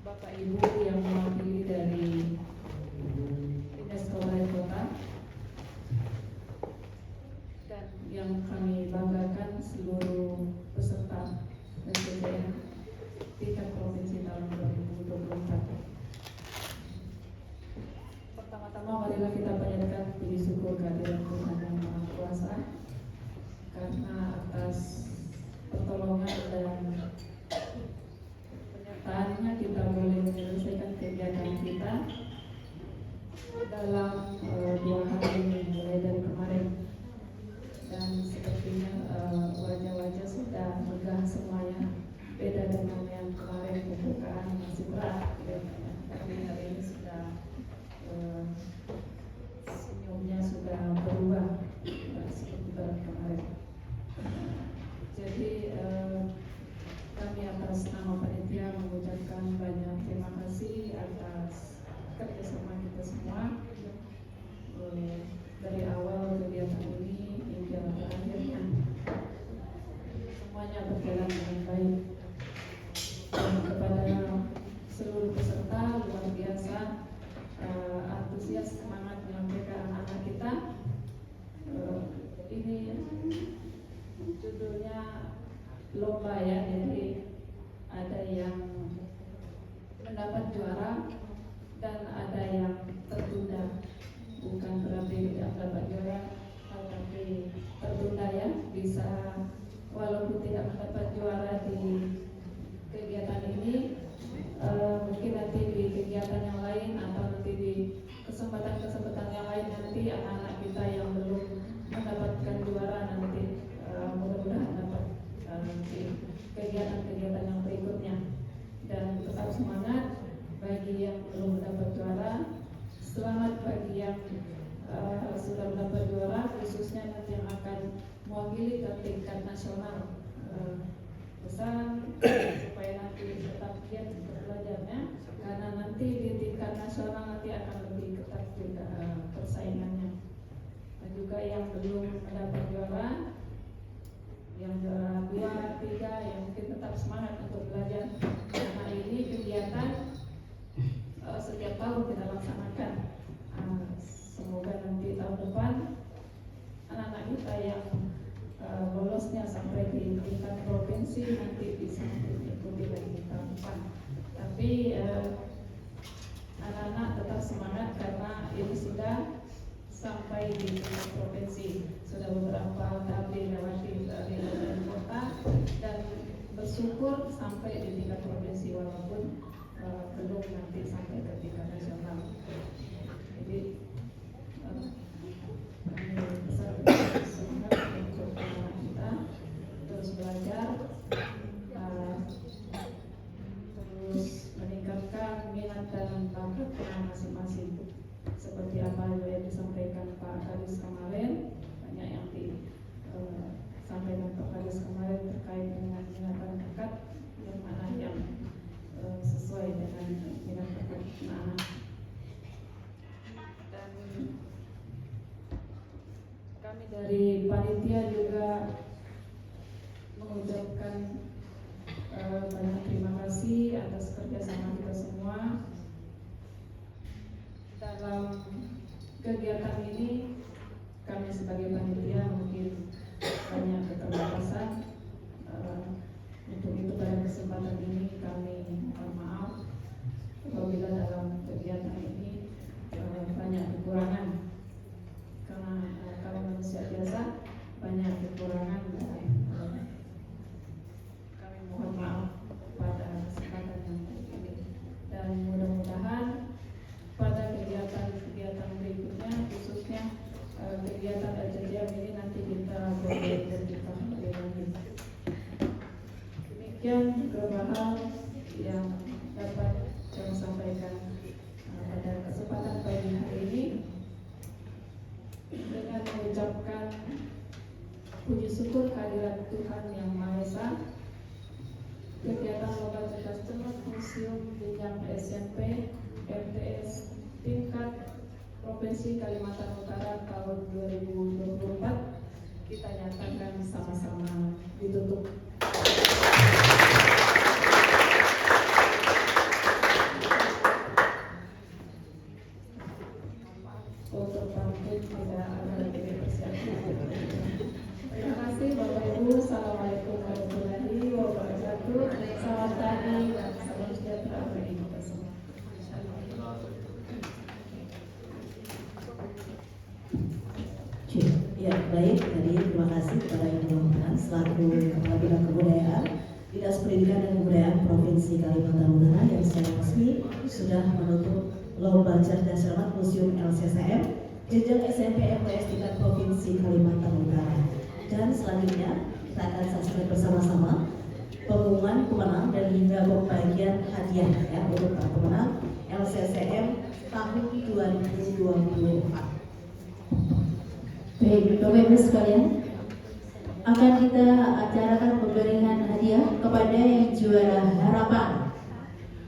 Bapak Ibu yang mewakili dari Dinas Kabupaten Kota, dan yang kami banggakan seluruh peserta LCCM tingkat provinsi tahun 2024. Pertama-tama marilah kita panjatkan puji syukur kehadirat Tuhan Yang Maha Kuasa karena atas pertolongan dan penyertaannya kita boleh menyelesaikan kegiatan kita dalam 2 hari mulai dari kemarin, dan sepertinya wajah-wajah sudah megah semuanya, beda dengan yang kemarin pembukaan masih berat kelihatannya, tapi hari ini sudah senyumnya sudah berubah seperti berat kemarin. Jadi kami atas nama panitia mengucapkan banyak terima kasih atas kerjasama kita semua dari awal kegiatan ini hingga akhirnya semuanya berjalan dengan baik. Dan kepada seluruh peserta luar biasa antusias, semangat menyampaikan anak-anak kita. Ini judulnya lomba ya, jadi ada yang mendapat juara dan ada yang tertunda, bukan berarti kita yang belum mendapatkan juara nanti mudah-mudahan dapat di kegiatan-kegiatan yang berikutnya. Dan tetap semangat bagi yang belum mendapat juara, selamat bagi yang sudah mendapat juara, khususnya nanti yang akan mewakili ke tingkat nasional. Pesan supaya nanti tetap giat belajarnya, karena nanti di tingkat nasional nanti akan lebih ketat juga persaingannya. Dan juga yang belum mendapat juara, yang juara 2, 3, yang mungkin tetap semangat untuk belajar, karena ini kegiatan setiap tahun kita laksanakan. Semoga nanti tahun depan anak-anak kita yang lolosnya sampai di tingkat provinsi nanti bisa mengikuti lagi tahun depan. Tapi anak-anak tetap semangat karena ini sudah sampai di tingkat provinsi, sudah beberapa tahap dilewati dari kota dan bersyukur sampai di tingkat provinsi walaupun belum nanti sampai ke tingkat nasional. Jadi semangat untuk anak kita terus belajar, terus meningkatkan minat dan bakatnya masing-masing. Seperti apa yang disampaikan Pak Kadis kemarin, banyak yang disampaikan Pak Kadis kemarin terkait dengan minat dan bakat yang mana yang sesuai dengan minat bakat anak-anak. Dan kami dari panitia juga mengucapkan banyak terima kasih atas kerjasama kita semua dalam kegiatan ini. Kami sebagai panitia mungkin banyak keterbatasan. Untuk itu pada kesempatan ini kami mohon maaf apabila dalam kegiatan ini banyak kekurangan, karena kalau manusia biasa banyak kekurangan. Kami mohon maaf pada kesempatan yang ini, dan mudah-mudahan pada kegiatan-kegiatan berikutnya, khususnya kegiatan LCJM ini nanti kita boleh berbicara lebih lanjut. Demikian beberapa hal yang dapat saya sampaikan pada kesempatan pagi hari ini, dengan mengucapkan puji syukur kehadirat Tuhan Yang Maha Esa. Kegiatan lomba cerdas cermat museum jenjang SMP MTS tingkat Provinsi Kalimantan Utara tahun 2024 kita nyatakan sama-sama ditutup. Untuk pamit tidak ada lagi dipersiapkan. Terima kasih Bapak Ibu. Assalamualaikum warahmatullahi wabarakatuh. Selamat pagi dan salam sejahtera bagi kita semua. Ya, baik. Tadi terima kasih kepada Ibu Muhammad selaku Kepala Bidang Kebudayaan Dinas Pendidikan dan Kebudayaan Provinsi Kalimantan Utara yang secara resmi sudah menutup lomba cerdas cermat museum LCCM jenjang SMP MTS tingkat Provinsi Kalimantan Utara. Dan selanjutnya kita akan saksikan bersama-sama pengumuman pemenang dan hingga pembagian hadiah ya untuk para pemenang LCCM tahun 2024. Baik, Bapak Ibu sekalian, akan kita acarakan pemberian hadiah kepada yang juara harapan.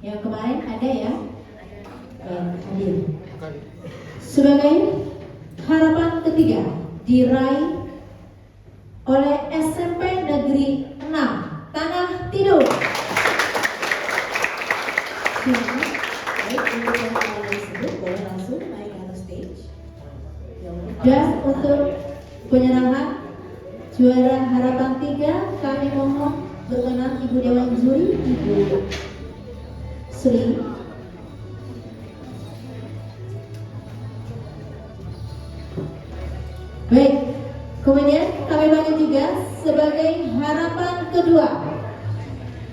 Yang kemarin ada ya? Hadir. Sebagai harapan ketiga diraih oleh SMP Negeri 6 Tanah Tidung. Baik, untuk yang tersebut boleh langsung naik ke atas stage. Dan untuk penyerahan juara harapan 3 kami mohon berkenan Ibu Dewan Juri, Ibu Sri. Baik, kemudian kami bagi juga sebagai harapan kedua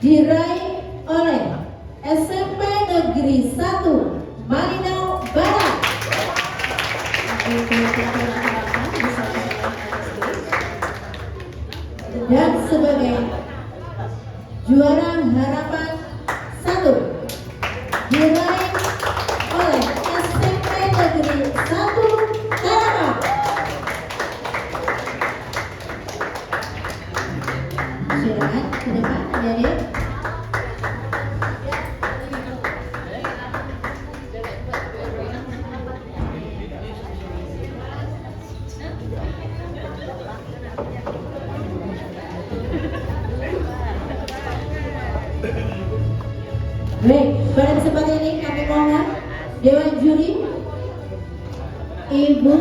diraih oleh SMP Negeri 1 Malinau Barat. dan sebagai juara harapan 1 diraih oleh SMP Negeri 1 Tarakan. Silakan ke depan adik-adik. Baik, pada kesempatan ini kami mohon Dewan Juri Ibu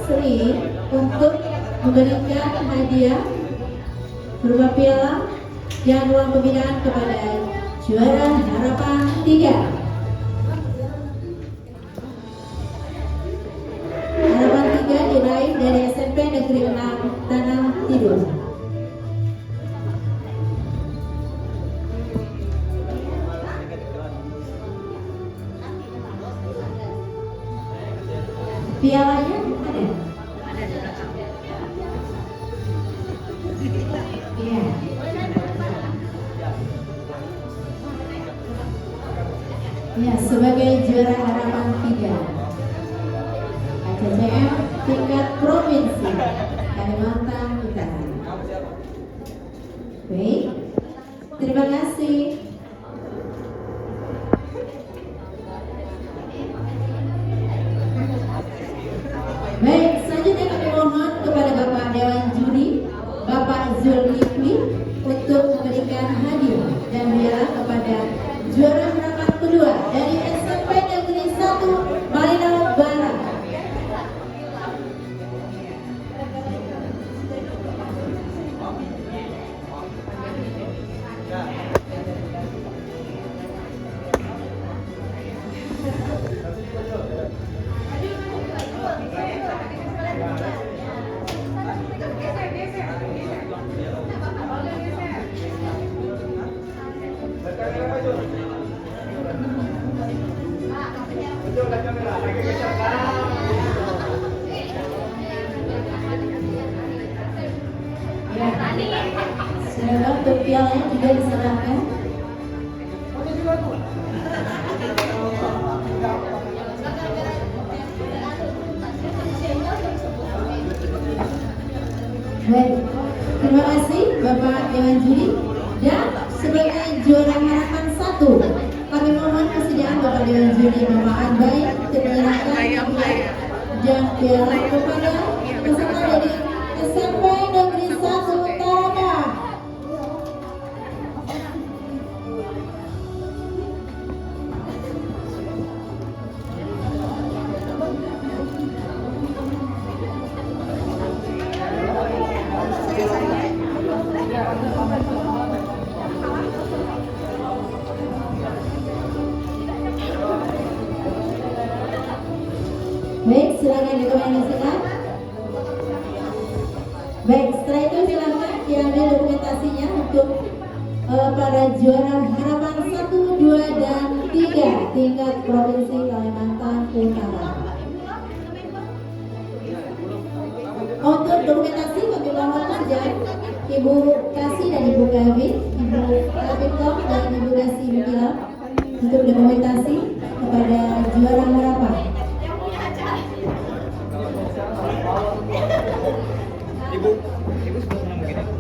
Sri untuk memberikan hadiah berupa piala dan uang pembinaan kepada juara harapan 3. Harapan 3 diraih dari SMP Negeri 6 Tanah Tidul. Pialanya ada? Iya. Ya, sebagai juara harapan 3 ACCM tingkat provinsi Kalimantan Utara. Baik, terima kasih. Baik, selanjutnya kami mohon kepada Bapak Dewan Juri, Bapak Zulkifli untuk memberikan hadiah dan piala kepada juara harapan kedua dari SMP Negeri 1 Malinau Barat. Ya, silakan untuk pialanya juga diserahkan. Baik, terima kasih Bapak Dewan Juri. Dan sebagai juara harapan 1 kami mohon kesediaan Bapak Dewan Juri Bapak Anbai untuk menyerahkan hadiah dan piala kepada peserta dari SMP Negeri 1 Tarakan. Baik, silakan direkomendasikan. Baik, setelah itu silakan diambil dokumentasinya untuk para juara harapan 1, 2, dan 3 tingkat provinsi Kalimantan Utara. Untuk dokumentasi kami mohon kesediaan Ibu Kasih dan Ibu Gavin, Ibu Kapitong dan Ibu Kasih Mila untuk dokumentasi kepada juara harapan. Ibu sebelah sana begini.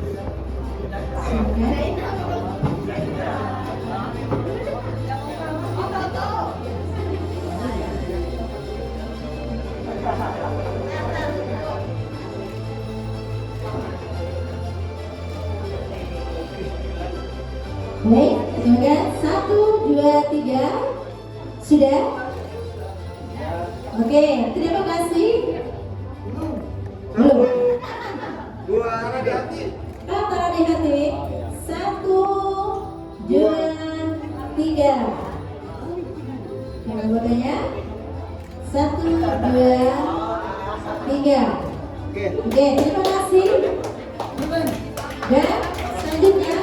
Baik, semoga 1, 2, 3 sudah. Oke, terima kasih. Belum. Dua di hati. Taruh di hati. 1, 2, 3. Yang anggotanya 1, 2, 3. Oke, terima kasih. Dan selanjutnya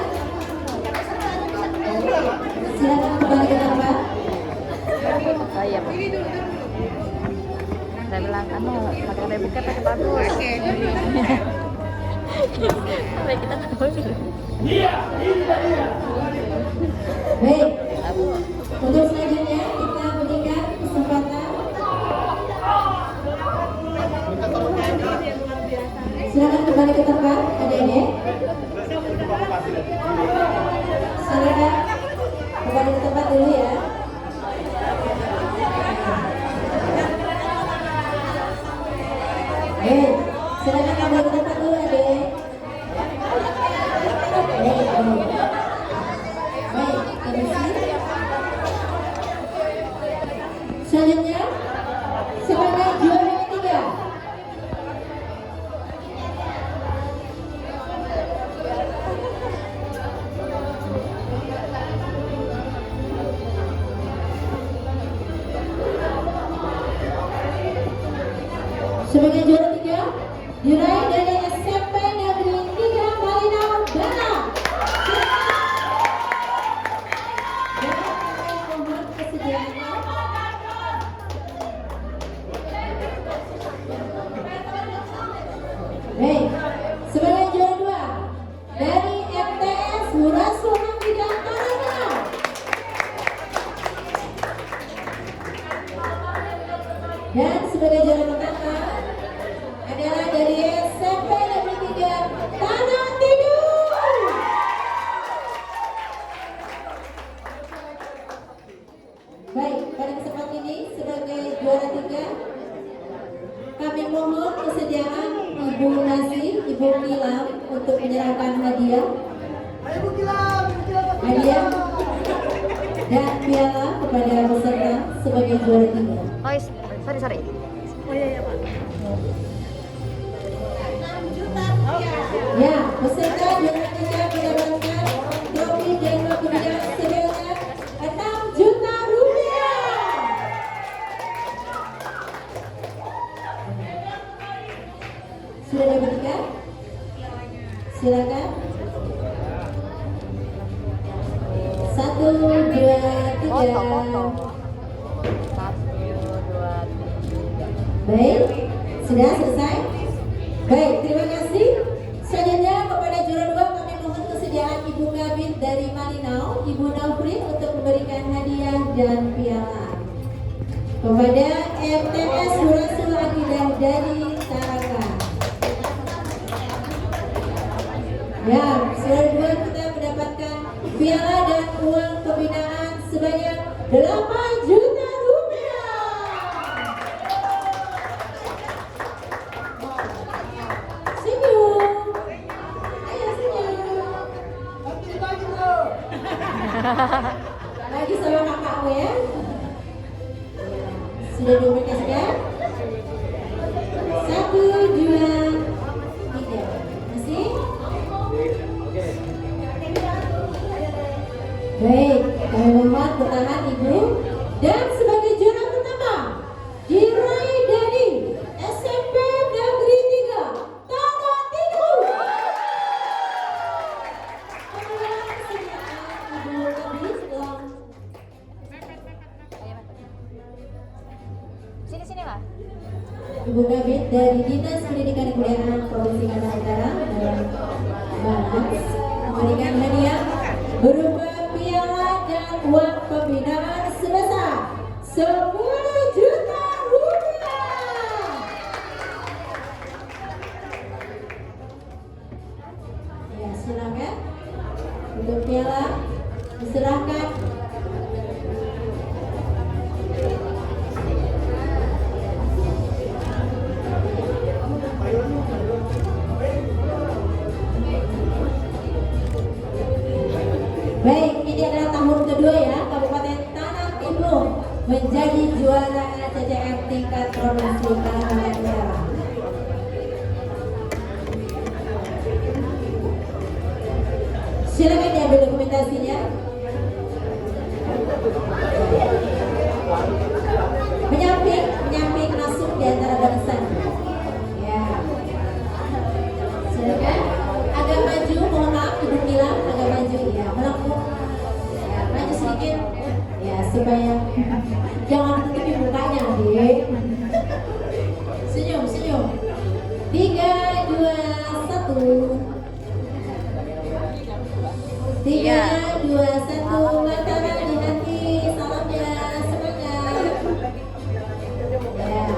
silakan kembali ke tempat. Saya bilang kamu pakai rebuket pakai bagus. Baik, untuk selanjutnya kita berikan kesempatan. Silakan kembali ke tempat, adik-adik. Silakan kembali ke tempat dulu ya. Silakan kembali ke tempat dulu, adik. Selanjutnya sebagai juara ketiga diraih dari SMP Negeri 3 Malinau Barat. Dan mohon kesediaannya. Baik, sebagai juara dua dari MTS Hurasul Bidang Taruna. Dan sebagai juara pertama adalah dari SMP Negeri 3 Tanah Tidur. Baik, pada kesempatan ini sebagai juara 3 kami mohon kesediaan Ibu Nasi, Ibu Kilam untuk menyerahkan hadiah. Hadiah dan piala kepada peserta sebagai juara 3. Oh, sorry. Oh iya Pak. Ya, peserta juara 3 mendapatkan trofi dan hadiah sebanyak 6 juta rupiah. Sudah diberikan? Silakan. 1, 2, 3. Baik, sudah selesai. Baik, terima kasih. Selanjutnya kepada juara 2 kami mohon kesediaan Ibu Kabin dari Malinau, Ibu Naufri untuk memberikan hadiah dan piala. Kepada MTS Hurasul Akidah dari Tarakan. Ya, juara 2 kita mendapatkan piala dan uang pembinaan sebanyak 8 juta rupiah. Senyum. Ayo senyum. Lagi sama kakakmu ya. Sudah diberikan? 1, 2, 3. Masih? Baik, kami mohon bertahan Ibu. Dan sebagai juara pertama diraih dari SMP Negeri 3 Tanah Tidur. Ibu Kabin dong. Sini Pak. Ibu Kabin dari Dinas Pendidikan dan Kebudayaan Provinsi Kalimantan Utara dan Banas memberikan hadiah berupa piala dan uang pembinaan sebesar 10 juta rupiah. Ya, silakan untuk piala diserahkan. Baik, ini adalah tahun kedua ya Kabupaten Tanah Tidur menjadi juara CCF tingkat provinsi Kalimantan Utara. Silakan diambil dokumentasinya. Menyamping masuk di antara barisan. Ya. Silakan agak maju, mohon maaf Ibu Kilam, agak maju ya, melengkung. Ya, maju sedikit. Ya, supaya jangan tutupi mukanya, Dik. Senyum. 3, 2, 1. 3, 2, 1, bertangan di hati, salamnya, semangat. Ya.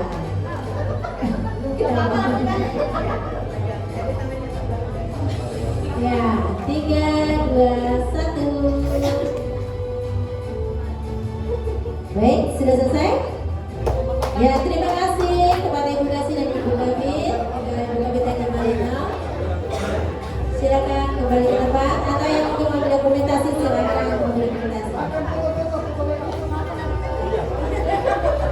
Ya, 3, 2, 1. Baik, sudah selesai? Ya, terima